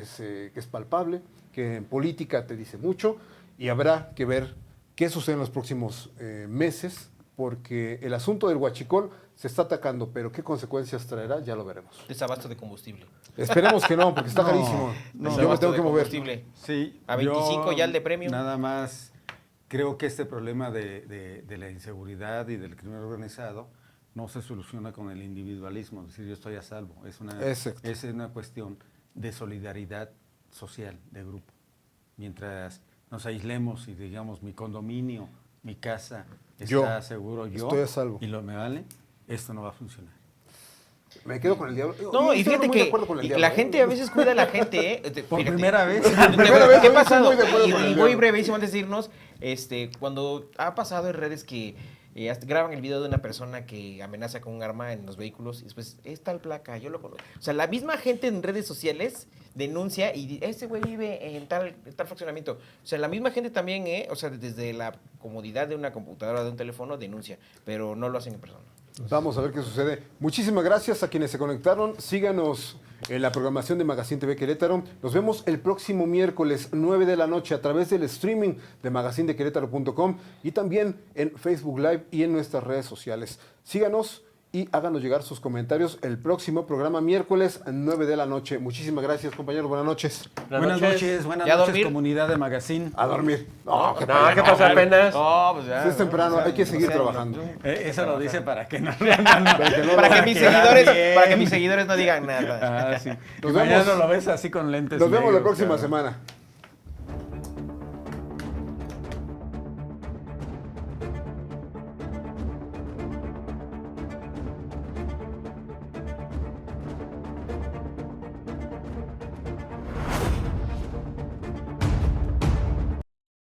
es palpable, que en política te dice mucho y habrá que ver qué sucede en los próximos meses, porque el asunto del huachicol se está atacando, pero qué consecuencias traerá ya lo veremos. Desabasto de combustible. Esperemos que no, porque está carísimo. Yo me tengo que mover. Sí, a 25 ya el de premium. Nada más creo que este problema de la inseguridad y del crimen organizado no se soluciona con el individualismo, es decir, yo estoy a salvo. Es una cuestión de solidaridad social, de grupo. Mientras nos aislemos y digamos mi condominio, mi casa está seguro, yo estoy a salvo y me vale, esto no va a funcionar. Me quedo con el diablo. No, y fíjate que la gente a veces cuida a la gente, Por primera vez. ¿Qué ha pasado? Y voy brevísimo antes de irnos. Cuando ha pasado en redes que graban el video de una persona que amenaza con un arma en los vehículos y después, es tal placa, yo lo conozco. O sea, la misma gente en redes sociales denuncia y ese güey vive en tal fraccionamiento. O sea, la misma gente también, o sea, desde la comodidad de una computadora o de un teléfono denuncia, pero no lo hacen en persona. Vamos a ver qué sucede. Muchísimas gracias a quienes se conectaron. Síganos en la programación de Magazine TV Querétaro. Nos vemos el próximo miércoles 9 de la noche a través del streaming de magazinedequerétaro.com y también en Facebook Live y en nuestras redes sociales. Síganos y háganos llegar sus comentarios el próximo programa miércoles 9 de la noche. Muchísimas gracias, compañeros. Buenas noches. Buenas noches, comunidad de Magazine. A dormir. No, ¿qué pasa apenas? No, pues ya. Si es temprano, hay que seguir trabajando. Eso lo dice para que no para que mis seguidores no digan nada. Sí. Y mañana lo ves así con lentes. Nos vemos la próxima semana.